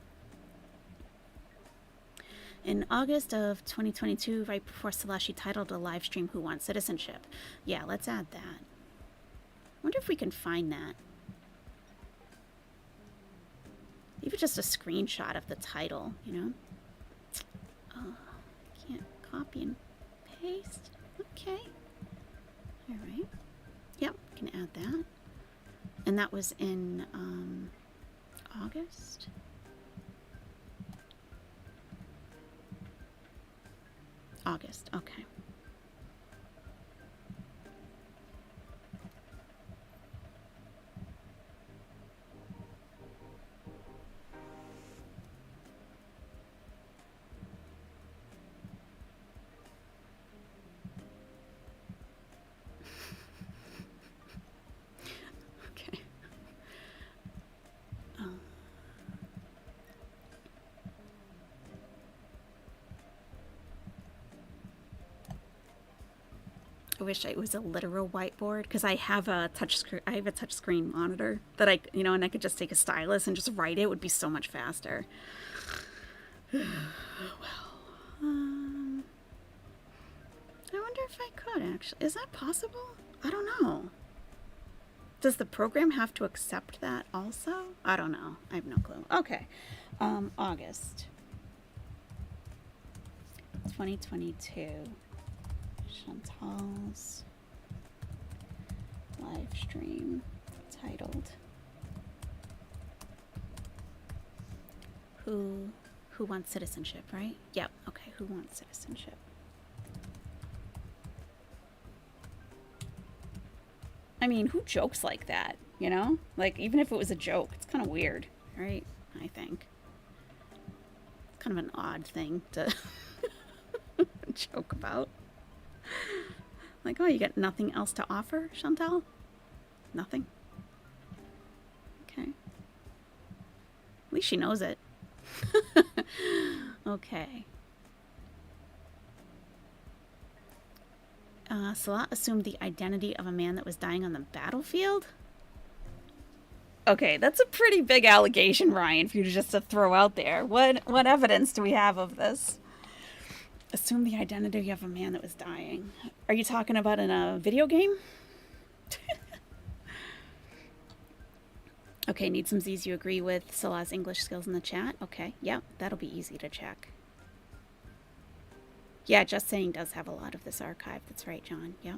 In August of 2022, right before Salah, she titled a live stream, Who Wants Citizenship? Yeah, let's add that. I wonder if we can find that. Even just a screenshot of the title, Oh, can't copy and paste. Okay. All right. Yep, can add that. And that was in August. Okay. I wish it was a literal whiteboard, because I have a touchscreen monitor that and I could just take a stylus and just write it. It would be so much faster. Well, I wonder if I could actually. Is that possible? I don't know. Does the program have to accept that also? I don't know. I have no clue. Okay. August. 2022. Chantal's live stream titled Who Wants Citizenship, right? Yep, okay, Who Wants Citizenship? I mean, who jokes like that, you know? Like, even if it was a joke, it's kind of weird, right? I think. It's kind of an odd thing to joke about. Like, oh, you got nothing else to offer, Chantal? Nothing? Okay. At least she knows it. Okay. Salah assumed the identity of a man that was dying on the battlefield? Okay, that's a pretty big allegation, Ryan, for you just to throw out there. What evidence do we have of this? Assume the identity of a man that was dying. Are you talking about in a video game? Okay, need some Z's you agree with Salah's English skills in the chat? Okay, yeah, that'll be easy to check. Yeah, Just Saying does have a lot of this archive. That's right, John. Yep.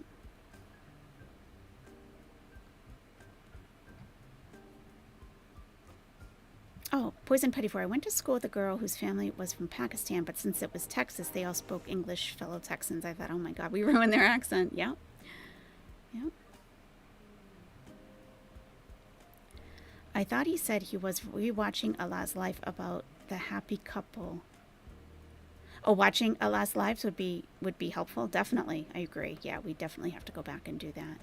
Oh, Poison Petty4. I went to school with a girl whose family was from Pakistan, but since it was Texas, they all spoke English, fellow Texans. I thought, oh my God, we ruined their accent. Yep. Yep. I thought he said he was rewatching Allah's life about the happy couple. Oh, watching Allah's lives would be helpful. Definitely. I agree. Yeah, we definitely have to go back and do that.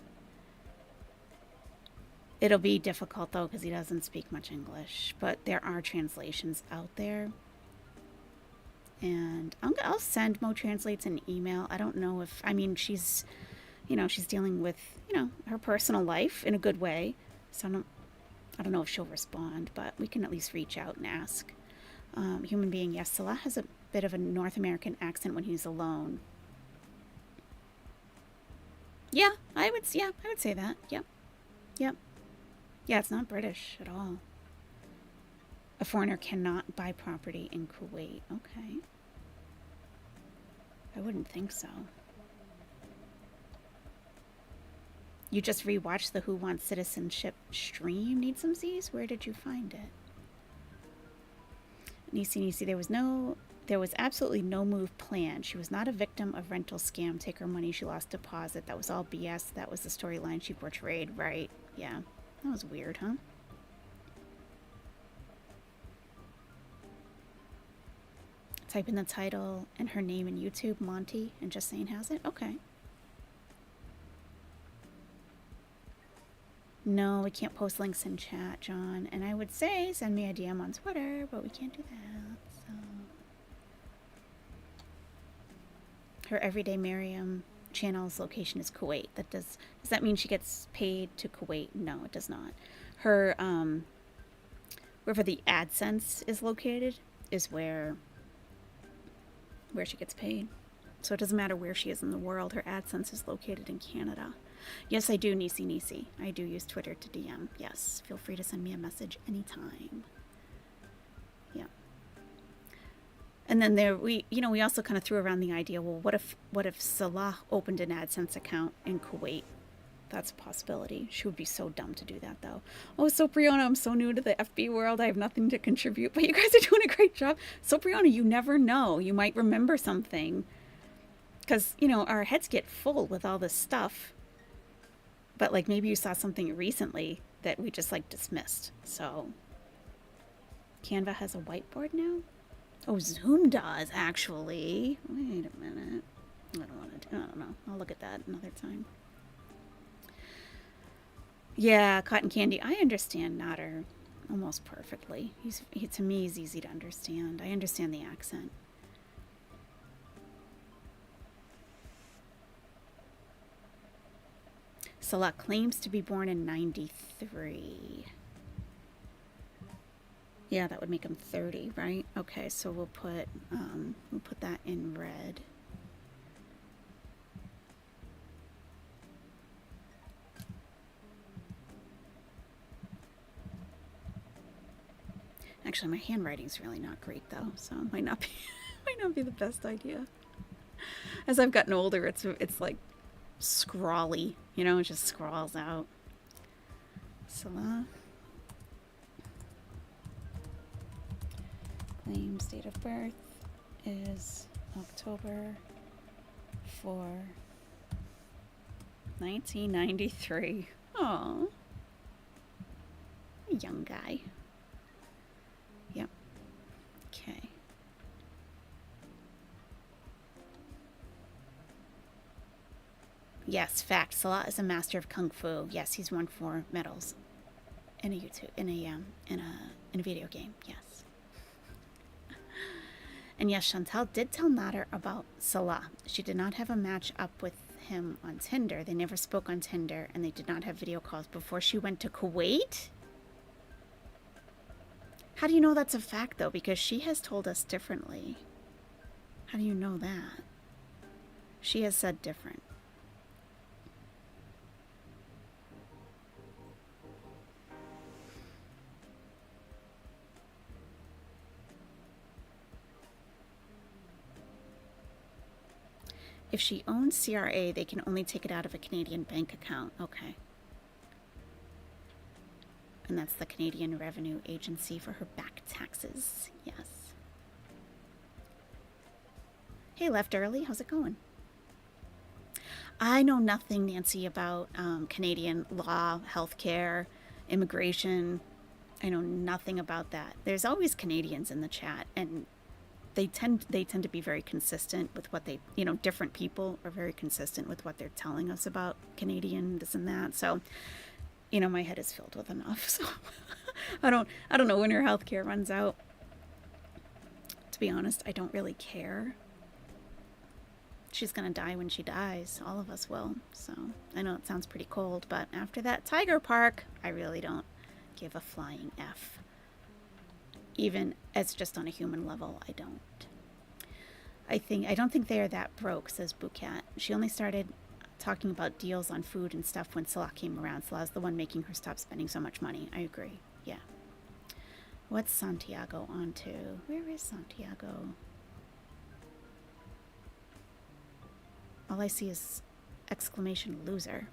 It'll be difficult, though, because he doesn't speak much English. But there are translations out there. And I'll send Mo Translates an email. I don't know if... I mean, she's dealing with, her personal life in a good way. So I don't know if she'll respond, but we can at least reach out and ask. Human being, yes. Salah has a bit of a North American accent when he's alone. Yeah, I would say that. Yep. Yep. Yeah, it's not British at all. A foreigner cannot buy property in Kuwait. Okay. I wouldn't think so. You just rewatched the Who Wants Citizenship stream? Need some Z's? Where did you find it? Nisi, there was absolutely no move planned. She was not a victim of rental scam. Take her money, she lost deposit. That was all BS. That was the storyline she portrayed. Right. Yeah. That was weird, huh? Type in the title and her name in YouTube, Monty, and Just Saying has it? Okay. No, we can't post links in chat, John. And I would say send me a DM on Twitter, but we can't do that. So, her Everyday Miriam channel's location is Kuwait. Does that mean she gets paid to Kuwait? No, it does not. Her wherever the AdSense is located is where she gets paid. So it doesn't matter where she is in the world. Her AdSense is located in Canada. Yes, I do, Nisi. I do use Twitter to DM. Yes, feel free to send me a message anytime. Yeah. And then we also kind of threw around the idea, well, what if Salah opened an AdSense account in Kuwait? That's a possibility. She would be so dumb to do that, though. Oh, Sopriona, I'm so new to the FB world. I have nothing to contribute, but you guys are doing a great job. Sopriona, you never know. You might remember something. Because, our heads get full with all this stuff. But, maybe you saw something recently that we just, dismissed. So, Canva has a whiteboard now? Oh, Zoom does, actually. Wait a minute. I don't know. I'll look at that another time. Yeah, Cotton Candy. I understand Nader almost perfectly. To me, he's easy to understand. I understand the accent. Salah claims to be born in 93. Yeah, that would make him 30, right? Okay, so we'll put that in red. Actually, my handwriting's really not great though, so it might not Might not be the best idea. As I've gotten older, it's like scrawly, you know, it just scrawls out. Salah. Claims date of birth is October 4, 1993. Aww. A young guy. Yep. Okay. Yes, fact. Salah is a master of kung fu. Yes, he's won 4 medals in a video game. Yes. And yes, Chantal did tell Nader about Salah. She did not have a match up with him on Tinder. They never spoke on Tinder, and they did not have video calls before she went to Kuwait. How do you know that's a fact, though? Because she has told us differently. How do you know that? She has said different. If she owns CRA, they can only take it out of a Canadian bank account. Okay. And that's the Canadian Revenue Agency for her back taxes. Yes. Hey, left early. How's it going? I know nothing, Nancy, about Canadian law, healthcare, immigration. I know nothing about that. There's always Canadians in the chat, and they tend to be very consistent with what they, different people are very consistent with what they're telling us about Canadian this and that. So, my head is filled with enough. So I don't know when her healthcare runs out. To be honest, I don't really care. She's gonna die when she dies. All of us will. So I know it sounds pretty cold, but after that tiger park, I really don't give a flying F. Even as just on a human level, I don't. I don't think they are that broke, says Bouquet. She only started talking about deals on food and stuff when Salah came around. Salah's the one making her stop spending so much money. I agree. Yeah. What's Santiago on to? Where is Santiago? All I see is exclamation loser.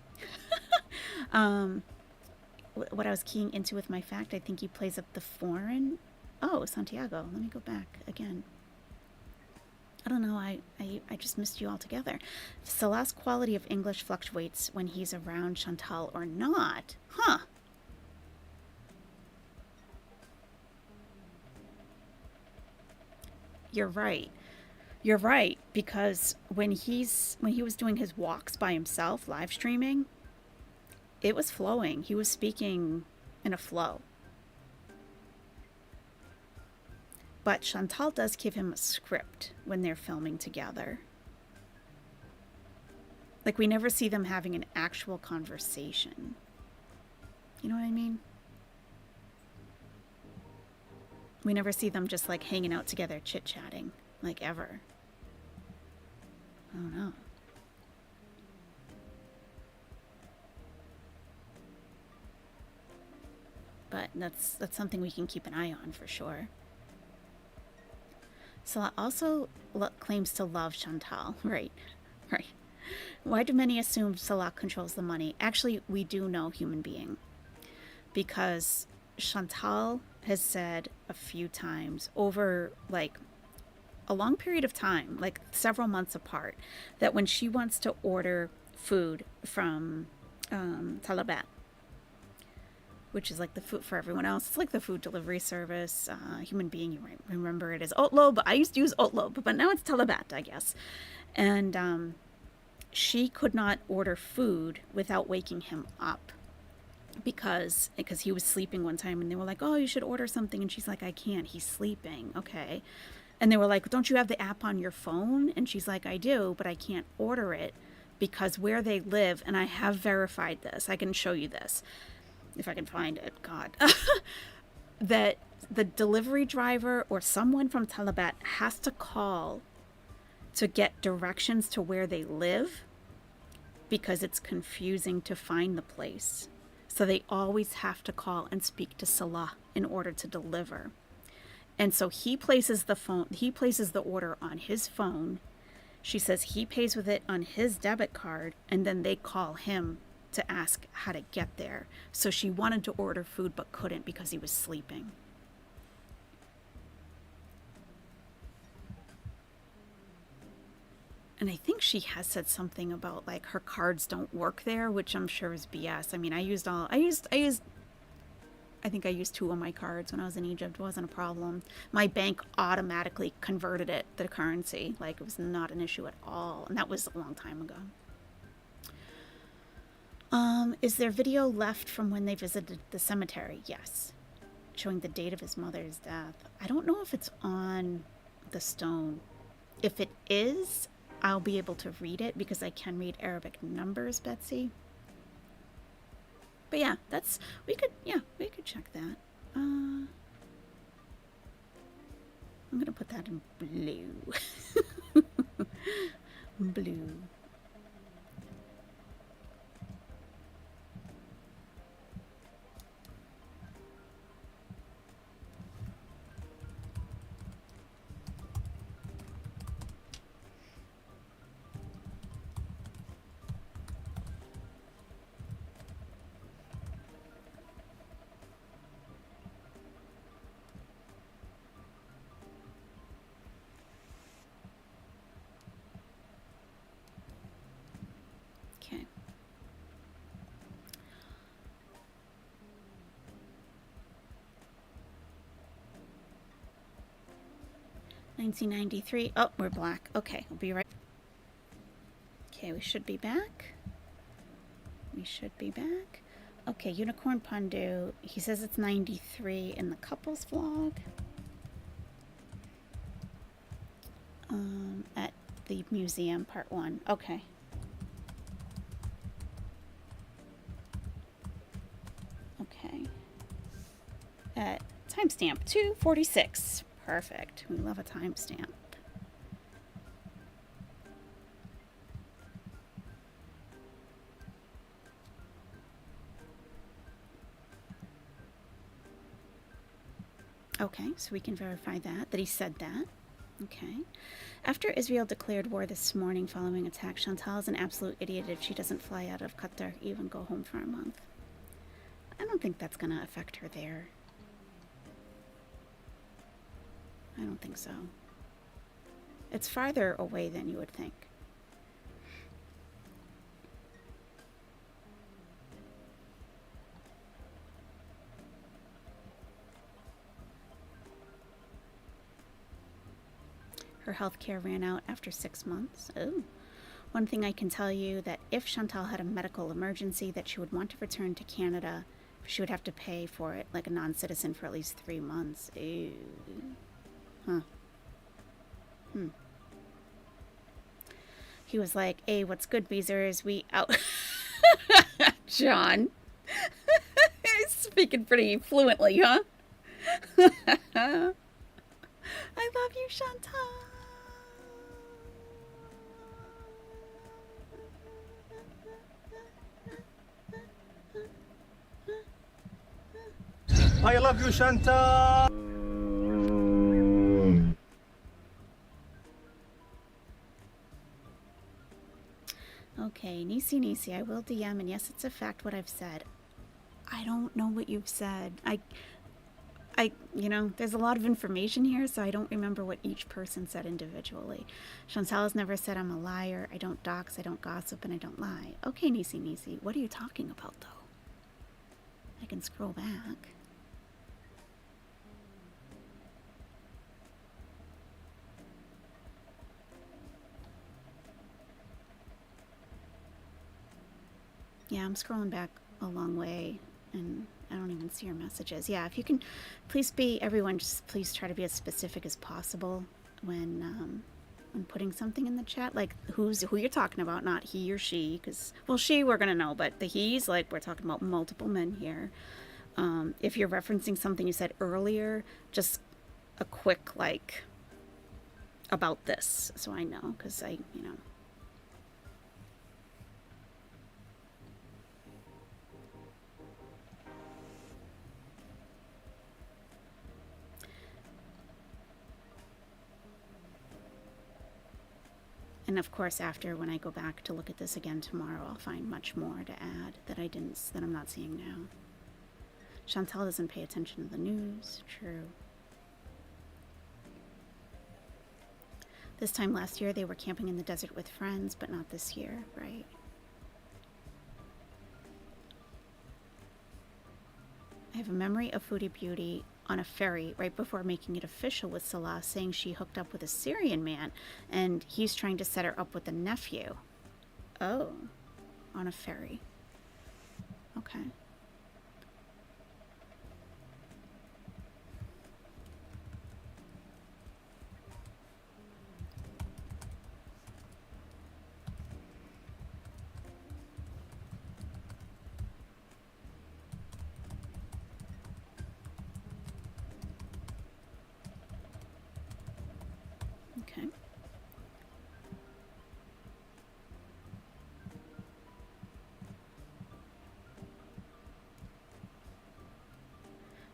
What I was keying into with my fact, I think he plays up the foreign. Oh, Santiago. Let me go back again. I don't know. I just missed you altogether. Salah's quality of English fluctuates when he's around Chantal or not. Huh. You're right. You're right, because when he was doing his walks by himself, live streaming, it was flowing. He was speaking in a flow. But Chantal does give him a script when they're filming together. Like, we never see them having an actual conversation. You know what I mean? We never see them just, like, hanging out together, chit-chatting, like, ever. I don't know. But that's something we can keep an eye on for sure. Salah also claims to love Chantal. Right. Why do many assume Salah controls the money? Actually, we do know human being. Because Chantal has said a few times over, like, a long period of time, like several months apart, that when she wants to order food from Talabat, which is like the food for everyone else. It's like the food delivery service. Human being, you might remember it as Otlob. I used to use Otlob, but now it's Talabat, I guess. And she could not order food without waking him up because he was sleeping one time, and they were like, oh, you should order something. And she's like, I can't. He's sleeping. Okay. And they were like, don't you have the app on your phone? And she's like, I do, but I can't order it because where they live, and I have verified this. I can show you this. If I can find it, God, that the delivery driver or someone from Talabat has to call to get directions to where they live because it's confusing to find the place. So they always have to call and speak to Salah in order to deliver. And so he places the order on his phone. She says he pays with it on his debit card, and then they call him to ask how to get there. So she wanted to order food but couldn't because he was sleeping. And I think she has said something about like her cards don't work there, which I'm sure is BS. I mean, I think I used 2 of my cards when I was in Egypt. It wasn't a problem. My bank automatically converted it to currency. Like, it was not an issue at all. And that was a long time ago. Is there video left from when they visited the cemetery? Yes. Showing the date of his mother's death. I don't know if it's on the stone. If it is, I'll be able to read it because I can read Arabic numbers, Betsy. But yeah, we could check that. I'm gonna put that in blue. Blue. Okay. $1993. Oh, we're black. Okay, we'll be right. Okay, we should be back. We should be back. Okay, Unicorn Pandu. He says it's 93 in the couples vlog. At the museum, part 1. Okay. Okay. At timestamp 2:46. Perfect. We love a timestamp. Okay, so we can verify that he said that. Okay. After Israel declared war this morning following attack, Chantal is an absolute idiot if she doesn't fly out of Qatar, even go home for a month. I don't think that's going to affect her there. I don't think so. It's farther away than you would think. Her health care ran out after 6 months. Oh. One thing I can tell you, that if Chantal had a medical emergency that she would want to return to Canada, she would have to pay for it like a non-citizen for at least 3 months. Ew. Huh. He was like, hey, what's good, Beezers? We out. John. He's speaking pretty fluently, huh? I love you, Chantal. I love you, Chantal. Okay, Nisi, I will DM, and yes, it's a fact what I've said. I don't know what you've said. There's a lot of information here, so I don't remember what each person said individually. Chantal has never said I'm a liar. I don't dox, I don't gossip, and I don't lie. Okay, Nisi, what are you talking about, though? I can scroll back. Yeah, I'm scrolling back a long way, and I don't even see your messages. Yeah, if you can, everyone, just please try to be as specific as possible when putting something in the chat. Like who you're talking about, not he or she, because, well, she, we're going to know, but the he's, like, we're talking about multiple men here. If you're referencing something you said earlier, just a quick, like, about this, so I know, because And of course, after when I go back to look at this again tomorrow, I'll find much more to add that I'm not seeing now. Chantal doesn't pay attention to the news. True. This time last year, they were camping in the desert with friends, but not this year, right? I have a memory of Foodie Beauty on a ferry right before making it official with Salah, saying she hooked up with a Syrian man and he's trying to set her up with a nephew. Oh, on a ferry. Okay. Okay.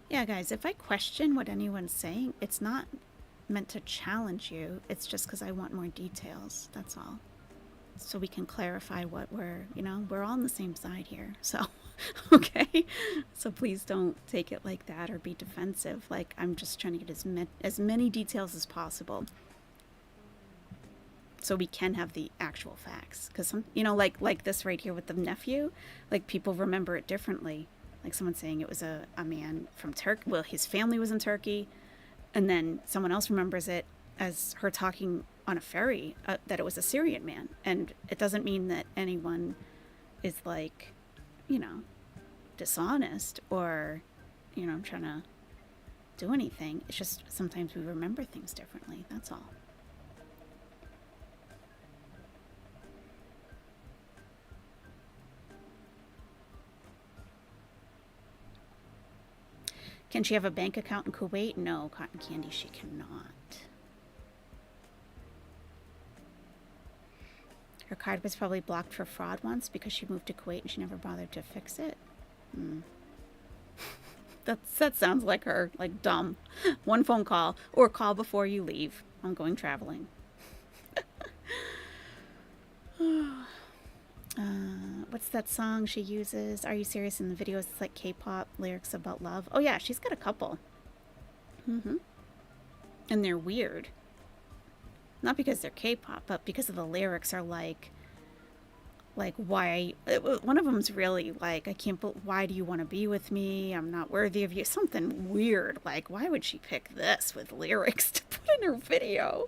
Yeah, guys, if I question what anyone's saying, it's not meant to challenge you. It's just because I want more details. That's all. So we can clarify what we're all on the same side here. So, okay. So please don't take it like that or be defensive. Like, I'm just trying to get as many details as possible, so we can have the actual facts. Because some, like this right here with the nephew, like people remember it differently. Like someone saying it was a man from Turkey. Well, his family was in Turkey, and then someone else remembers it as her talking on a ferry that it was a Syrian man. And it doesn't mean that anyone is like, dishonest or, trying to do anything. It's just sometimes we remember things differently. That's all. Can she have a bank account in Kuwait? No, Cotton Candy, she cannot. Her card was probably blocked for fraud once because she moved to Kuwait and she never bothered to fix it. That sounds like her, like dumb. One phone call or call before you leave. I'm going traveling. What's that song she uses? Are you serious? In the videos, it's like K-pop lyrics about love. Oh yeah, she's got a couple. And they're weird. Not because they're K-pop, but because of the lyrics are like why. One of them's really like, why do you want to be with me? I'm not worthy of you. Something weird. Like, why would she pick this with lyrics to put in her video?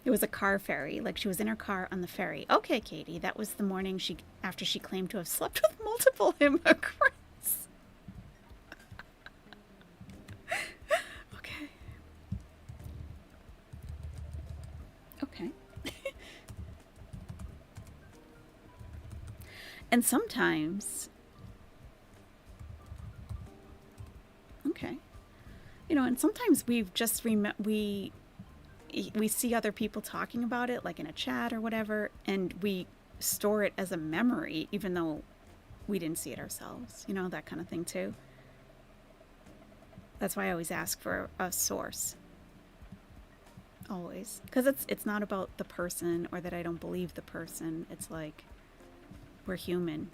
It was a car ferry. Like, she was in her car on the ferry. Okay, Katie, that was the morning after she claimed to have slept with multiple immigrants. Okay. And sometimes, and sometimes we've just we see other people talking about it, like in a chat or whatever, and we store it as a memory, even though we didn't see it ourselves, that kind of thing too. That's why I always ask for a source. Always. Because it's not about the person or that I don't believe the person. It's like, we're human,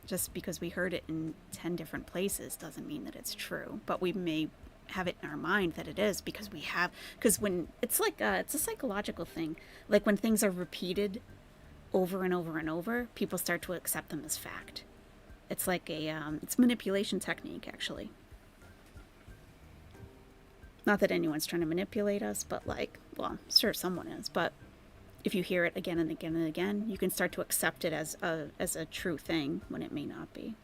Just because we heard it in 10 different places doesn't mean that it's true. But we may have it in our mind that it is because when it's like it's a psychological thing. Like when things are repeated over and over and over, people start to accept them as fact. It's like it's manipulation technique, actually. Not that anyone's trying to manipulate us, but sure, someone is. But if you hear it again and again and again, you can start to accept it as a true thing when it may not be.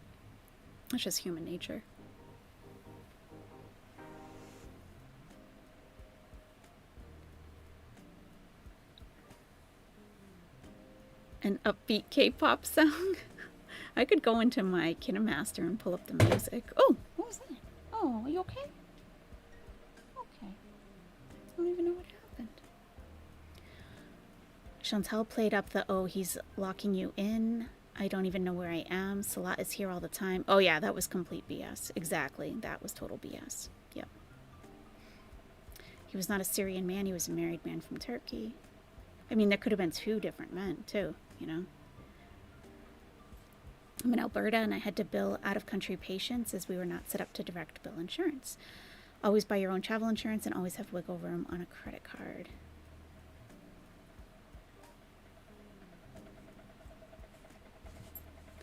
That's just human nature. An upbeat K-pop song? I could go into my KineMaster and pull up the music. Oh, what was that? Oh, are you okay? Okay. I don't even know what happened. Chantal played up the, oh, he's locking you in. I don't even know where I am. Salah is here all the time. Oh yeah, that was complete BS. Exactly. That was total BS. Yep. He was not a Syrian man. He was a married man from Turkey. I mean, there could have been 2 different men, too, you know. I'm in Alberta, and I had to bill out-of-country patients as we were not set up to direct bill insurance. Always buy your own travel insurance and always have wiggle room on a credit card.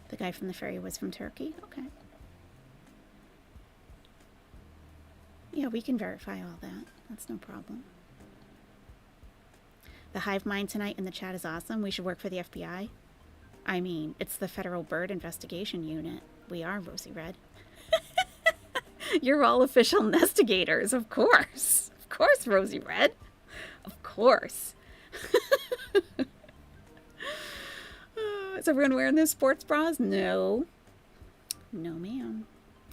The guy from the ferry was from Turkey? Okay. Yeah, we can verify all that. That's no problem. The hive mind tonight in the chat is awesome. We should work for the FBI. I mean, it's the Federal Bird Investigation Unit. We are, Rosie Red. You're all official Nestigators, of course. Of course, Rosie Red. Of course. Is everyone wearing their sports bras? No. No, ma'am.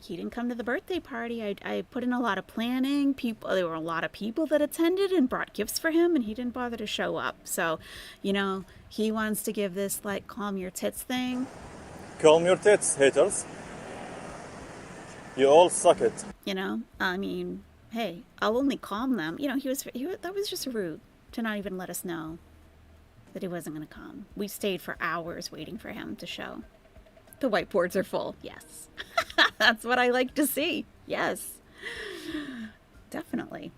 He didn't come to the birthday party. I put in a lot of planning. There were a lot of people that attended and brought gifts for him, and he didn't bother to show up. So, you know, he wants to give this, like, calm your tits thing. Calm your tits, haters. You all suck it. You know, I mean, hey, I'll only calm them. You know, that was just rude to not even let us know that he wasn't going to come. We stayed for hours waiting for him to show. The whiteboards are full. Yes. That's what I like to see. Yes. Definitely.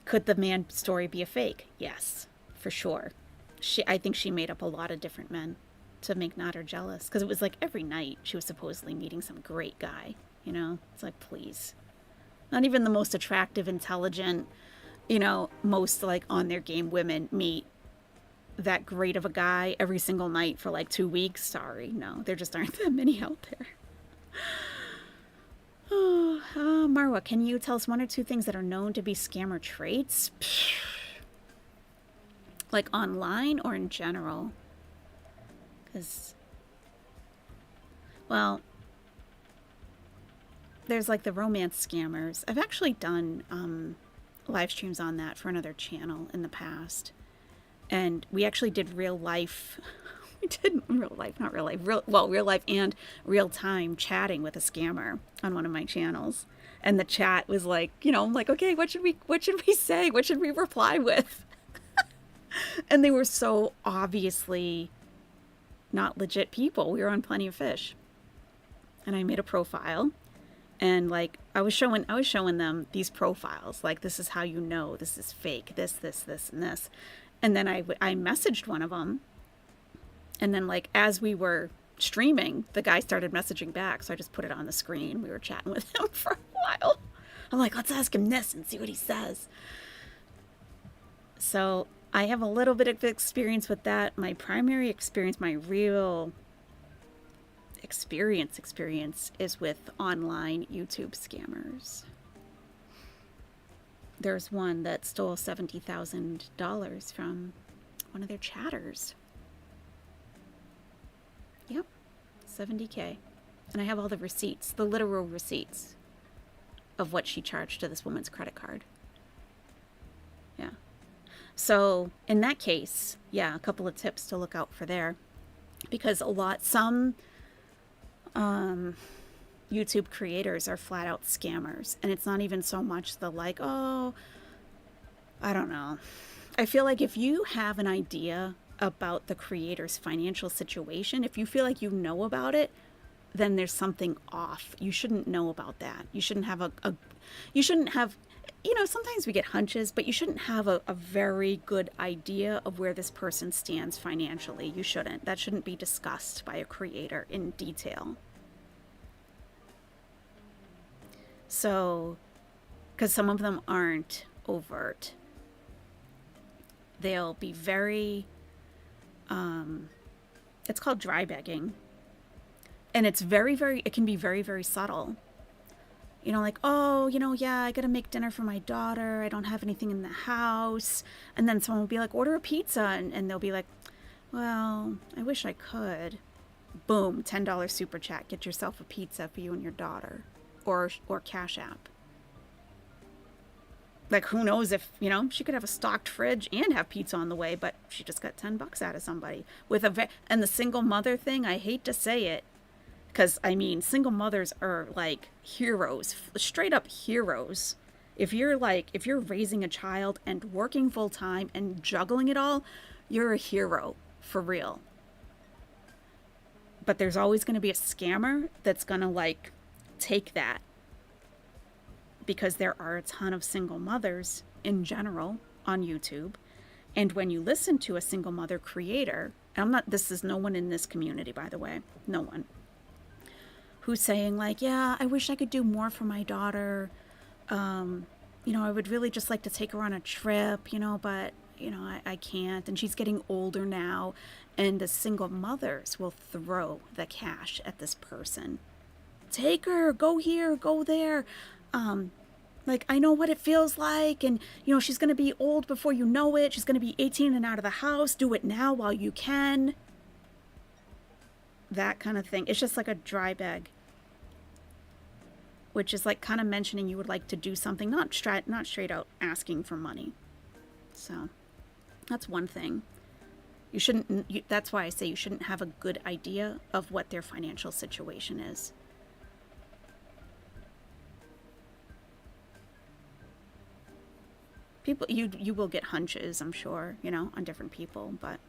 Could the man story be a fake? Yes, for sure. I think she made up a lot of different men to make Nader jealous. Because it was like every night she was supposedly meeting some great guy. You know? It's like, please. Not even the most attractive, intelligent, you know, most like on their game women meet that great of a guy every single night for like 2 weeks. Sorry, no, there just aren't that many out there. Marwa, can you tell us 1 or 2 things that are known to be scammer traits? Like online or in general? Because, well, there's like the romance scammers. I've actually done live streams on that for another channel in the past. And we actually did real life, real life and real time chatting with a scammer on one of my channels. And the chat was like, you know, I'm like, okay, what should we say? What should we reply with? And they were so obviously not legit people. We were on Plenty of Fish. And I made a profile. And like, I was showing them these profiles. Like, this is how you know this is fake. This, and this. And then I messaged one of them. And then, like, as we were streaming, the guy started messaging back. So I just put it on the screen. We were chatting with him for a while. I'm like, let's ask him this and see what he says. So I have a little bit of experience with that. My primary experience, my real experience is with online YouTube scammers. There's one that stole $70,000 from one of their chatters. Yep, $70K. And I have all the receipts, the literal receipts of what she charged to this woman's credit card. Yeah. So in that case, yeah, a couple of tips to look out for there. Because some YouTube creators are flat out scammers. And it's not even so much the like, oh, I don't know. I feel like if you have an idea about the creator's financial situation, if you feel like you know about it, then there's something off. You shouldn't know about that. You shouldn't have you shouldn't have, sometimes we get hunches, but you shouldn't have a very good idea of where this person stands financially. You shouldn't. That shouldn't be discussed by a creator in detail. So, because some of them aren't overt. They'll be very, it's called dry begging. And it's it can be very, very subtle. Like, oh, yeah, I gotta make dinner for my daughter. I don't have anything in the house. And then someone will be like, order a pizza. And they'll be like, well, I wish I could. Boom, $10 super chat. Get yourself a pizza for you and your daughter. Or Cash App. Like, who knows if, she could have a stocked fridge and have pizza on the way, but she just got $10 out of somebody. And the single mother thing, I hate to say it, because, single mothers are like heroes, straight up heroes If you're raising a child and working full time and juggling it all, you're a hero for real. But there's always going to be a scammer that's going to like take that, because there are a ton of single mothers in general on YouTube. And when you listen to a single mother creator, and this is no one in this community, by the way, no one, who's saying like, yeah, I wish I could do more for my daughter. I would really just like to take her on a trip, but, I can't. And she's getting older now. And the single mothers will throw the cash at this person. Take her, go here, go there. I know what it feels like. And, she's going to be old before you know it. She's going to be 18 and out of the house. Do it now while you can. That kind of thing. It's just like a dry bag. Which is like kind of mentioning you would like to do something, not straight out asking for money. So that's one thing. That's why I say you shouldn't have a good idea of what their financial situation is. People, you will get hunches, I'm sure, on different people, but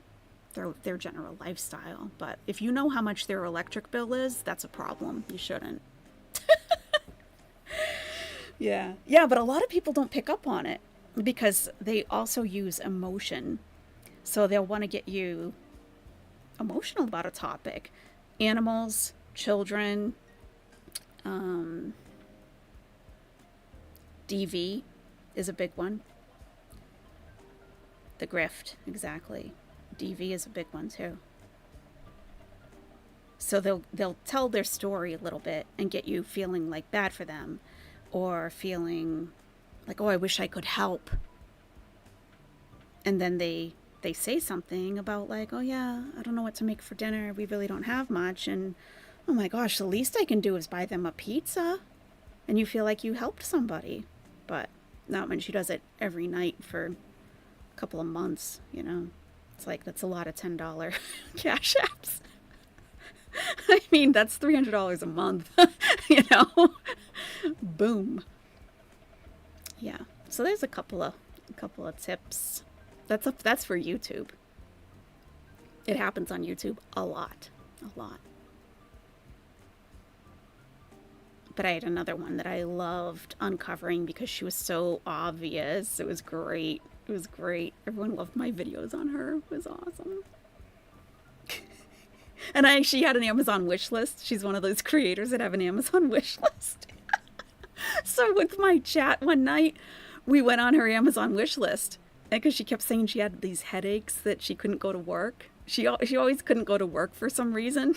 their general lifestyle. But if you know how much their electric bill is, that's a problem. You shouldn't. Yeah, but a lot of people don't pick up on it because they also use emotion. So they'll want to get you emotional about a topic. Animals, children, DV is a big one. The grift, exactly. DV is a big one too. So they'll tell their story a little bit and get you feeling like bad for them, or feeling like, oh, I wish I could help. And then they say something about like, oh yeah, I don't know what to make for dinner. We really don't have much. And oh my gosh, the least I can do is buy them a pizza. And you feel like you helped somebody. But not when she does it every night for a couple of months, It's like, that's a lot of $10 cash apps. I mean, that's $300 a month, Boom. Yeah. So there's a couple of tips. That's for YouTube. It happens on YouTube a lot. But I had another one that I loved uncovering because she was so obvious. It was great. Everyone loved my videos on her. It was awesome. And I actually had an Amazon wish list. She's one of those creators that have an Amazon wish list. So with my chat one night, we went on her Amazon wish list. And because she kept saying she had these headaches that she couldn't go to work. She always couldn't go to work for some reason.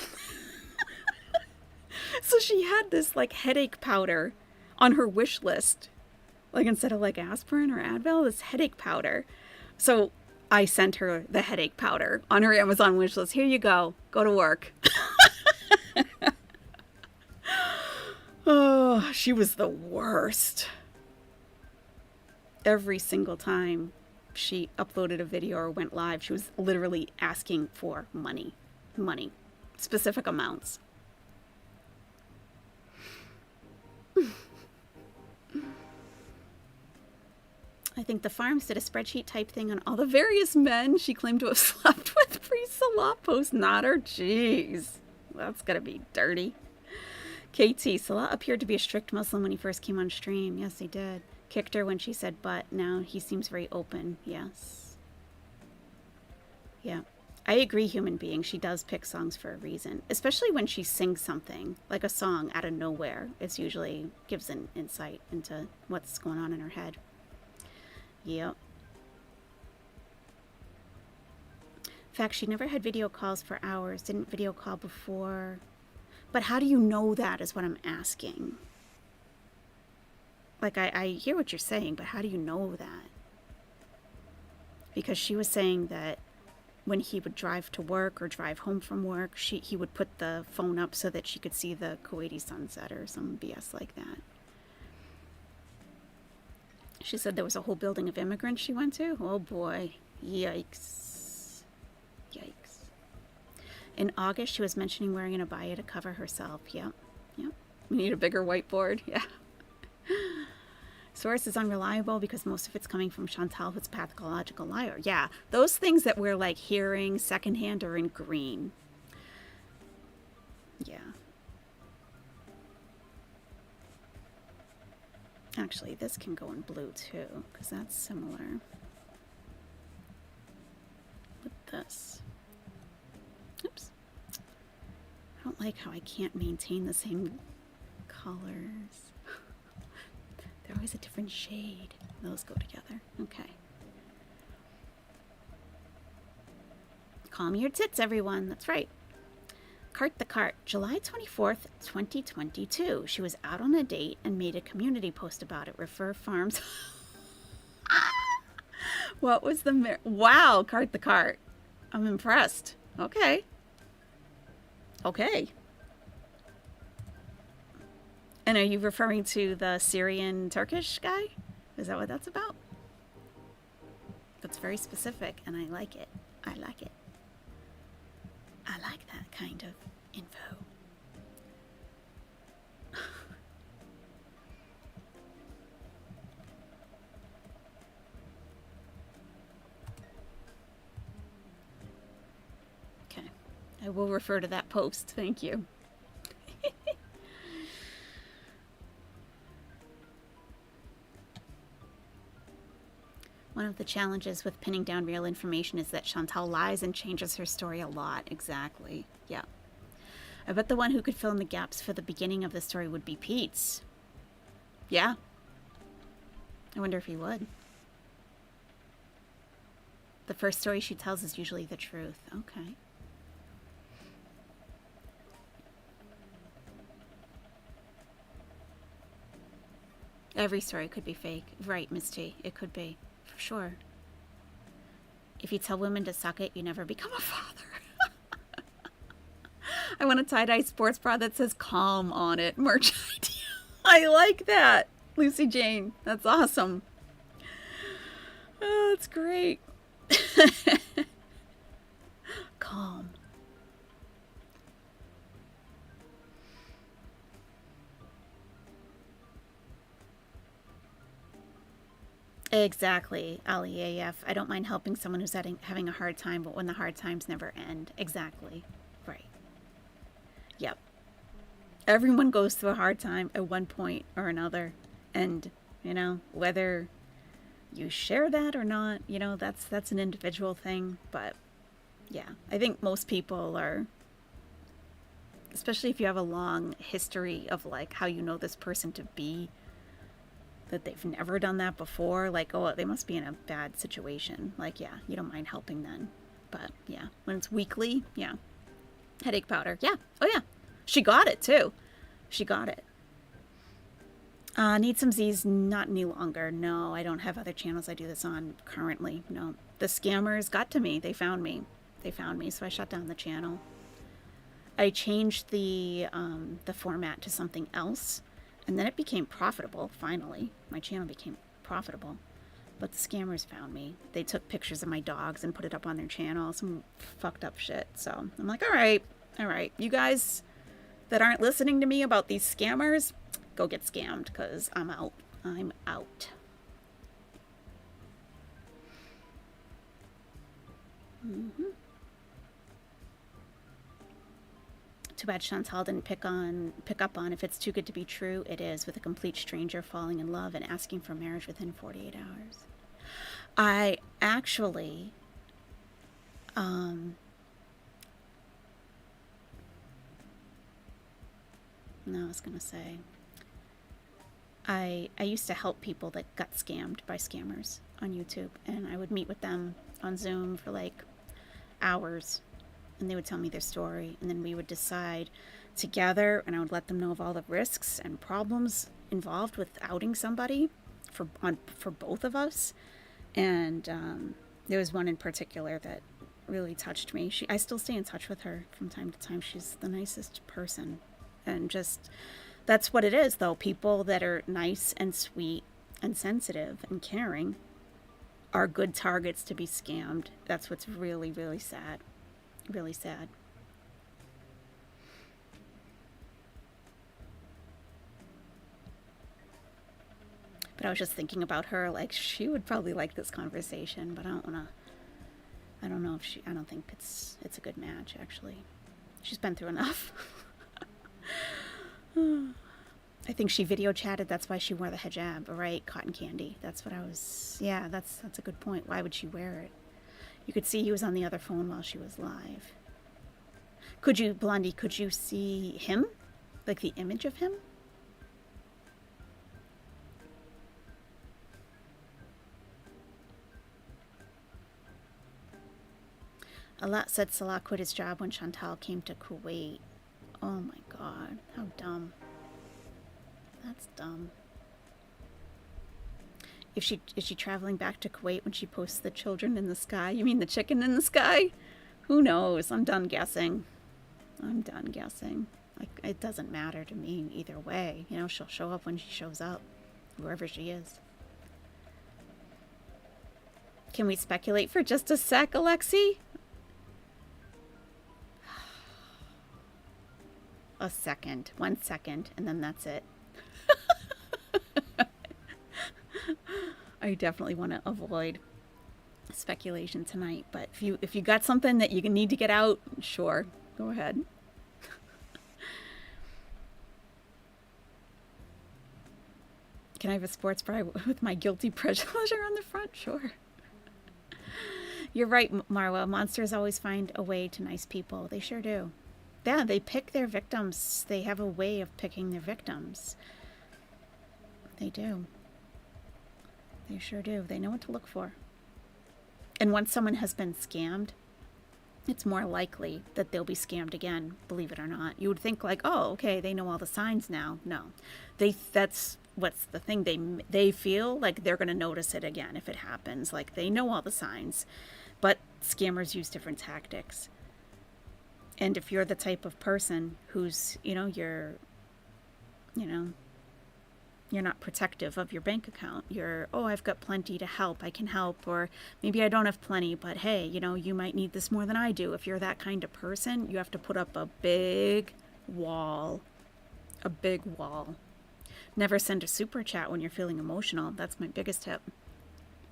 So she had this like headache powder on her wish list. Like instead of like aspirin or Advil, this headache powder. So I sent her the headache powder on her Amazon wish list. Here you go. Go to work. Oh, she was the worst. Every single time she uploaded a video or went live, she was literally asking for money, specific amounts. I think the farms did a spreadsheet type thing on all the various men she claimed to have slept with pre-Salah post. Not her. Jeez. That's gotta be dirty. KT, Salah appeared to be a strict Muslim when he first came on stream. Yes, he did. Kicked her when she said but. Now he seems very open. Yes. Yeah. I agree, human being. She does pick songs for a reason. Especially when she sings something, like a song out of nowhere. It usually gives an insight into what's going on in her head. Yep. In fact, she never had video calls for hours. Didn't video call before. But how do you know that is what I'm asking. Like, I hear what you're saying, but how do you know that? Because she was saying that when he would drive to work or drive home from work, he would put the phone up so that she could see the Kuwaiti sunset or some BS like that. She said there was a whole building of immigrants she went to. Oh boy. Yikes. Yikes. In August, she was mentioning wearing an abaya to cover herself. Yep. We need a bigger whiteboard. Yeah. Source is unreliable because most of it's coming from Chantal, who's pathological liar. Yeah, those things that we're like hearing secondhand are in green. Yeah. Actually, this can go in blue too, because that's similar with this. Oops. I don't like how I can't maintain the same colors. They're always a different shade. Those go together. Okay. Calm your tits, everyone. That's right. Cart the Cart, July 24th, 2022. She was out on a date and made a community post about it. Refer farms. What was the... Wow, Cart the Cart. I'm impressed. Okay. Okay. And are you referring to the Syrian Turkish guy? Is that what that's about? That's very specific, and I like it. I like it. I like that kind of info. Okay. I will refer to that post. Thank you. One of the challenges with pinning down real information is that Chantal lies and changes her story a lot. Exactly. Yeah. I bet the one who could fill in the gaps for the beginning of the story would be Pete's. Yeah. I wonder if he would. The first story she tells is usually the truth. Okay. Every story could be fake. Right, Miss T. It could be. For sure. If you tell women to suck it, you never become a father. I want a tie-dye sports bra that says calm on it. Merch idea. I like that. Lucy Jane. That's awesome. Oh, that's great. Calm. Exactly, Ali AF. I don't mind helping someone who's having a hard time, but when the hard times never end. Exactly. Right. Yep. Everyone goes through a hard time at one point or another. And, you know, whether you share that or not, you know, that's an individual thing. But, yeah, I think most people are, especially if you have a long history of, like, how you know this person to be, that they've never done that before, like, oh, they must be in a bad situation. Like, yeah, you don't mind helping then. But, yeah, when it's weekly, yeah. Headache powder, yeah. Oh, yeah. She got it, too. She got it. Need some Z's, not any longer. No, I don't have other channels I do this on currently. No. The scammers got to me. They found me. They found me, so I shut down the channel. I changed the format to something else. And then it became profitable, finally. My channel became profitable. But the scammers found me. They took pictures of my dogs and put it up on their channel. Some fucked up shit. So I'm like, all right. You guys that aren't listening to me about these scammers, go get scammed, because I'm out. I'm out. Too bad Chantal didn't pick up on if it's too good to be true. It is, with a complete stranger falling in love and asking for marriage within 48 hours. I actually, no, I was gonna say, I used to help people that got scammed by scammers on YouTube, and I would meet with them on Zoom for like hours. And they would tell me their story, and then we would decide together, and I would let them know of all the risks and problems involved with outing somebody for both of us. And there was one in particular that really touched me. I still stay in touch with her from time to time. She's the nicest person, and just that's what it is, though. People that are nice and sweet and sensitive and caring are good targets to be scammed. That's what's really, really sad. Really sad. But I was just thinking about her, like, she would probably like this conversation, but I don't know if I don't think it's a good match, actually. She's been through enough. I think she video chatted, that's why she wore the hijab, right? Cotton candy. That's what I was, yeah, that's a good point. Why would she wear it? You could see he was on the other phone while she was live. Blondie, could you see him? Like the image of him? Alat said Salah quit his job when Chantal came to Kuwait. Oh my god, how dumb. That's dumb. Is she traveling back to Kuwait when she posts the children in the sky? You mean the chicken in the sky? Who knows? I'm done guessing. Like, it doesn't matter to me either way. You know, she'll show up when she shows up, wherever she is. Can we speculate for just a sec, Alexi? A second. 1 second, and then that's it. I definitely want to avoid speculation tonight, but if you got something that you need to get out, sure, go ahead. Can I have a sports bra with my guilty pleasure on the front? Sure. You're right, Marwa. Monsters always find a way to nice people. They sure do. Yeah, they pick their victims. They have a way of picking their victims. They do. They sure do. They know what to look for. And once someone has been scammed, it's more likely that they'll be scammed again, believe it or not. You would think like, oh, okay, they know all the signs now. No. That's what's the thing. They feel like they're going to notice it again if it happens. Like, they know all the signs. But scammers use different tactics. And if you're the type of person who's, you're not protective of your bank account. I've got plenty to help. I can help. Or maybe I don't have plenty, but hey, you might need this more than I do. If you're that kind of person, you have to put up a big wall. A big wall. Never send a super chat when you're feeling emotional. That's my biggest tip.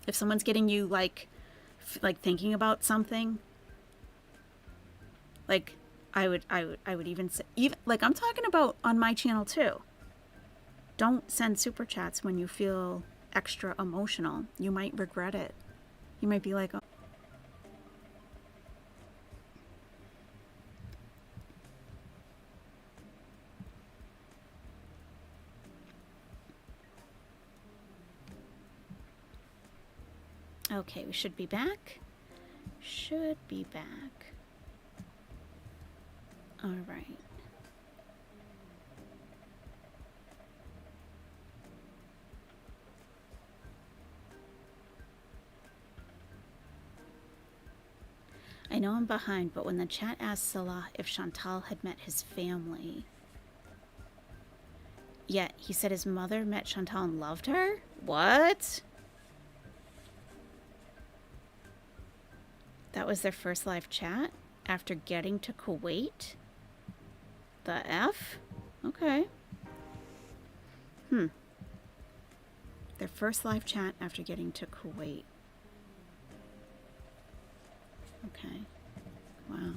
If someone's getting you like thinking about something, like I would even say, like I'm talking about on my channel too. Don't send super chats when you feel extra emotional. You might regret it. You might be like, oh. Okay, we should be back. Should be back. All right. I know I'm behind, but when the chat asked Salah if Chantal had met his family, yet he said his mother met Chantal and loved her? What? That was their first live chat after getting to Kuwait? The F? Okay. Their first live chat after getting to Kuwait. Okay. Wow.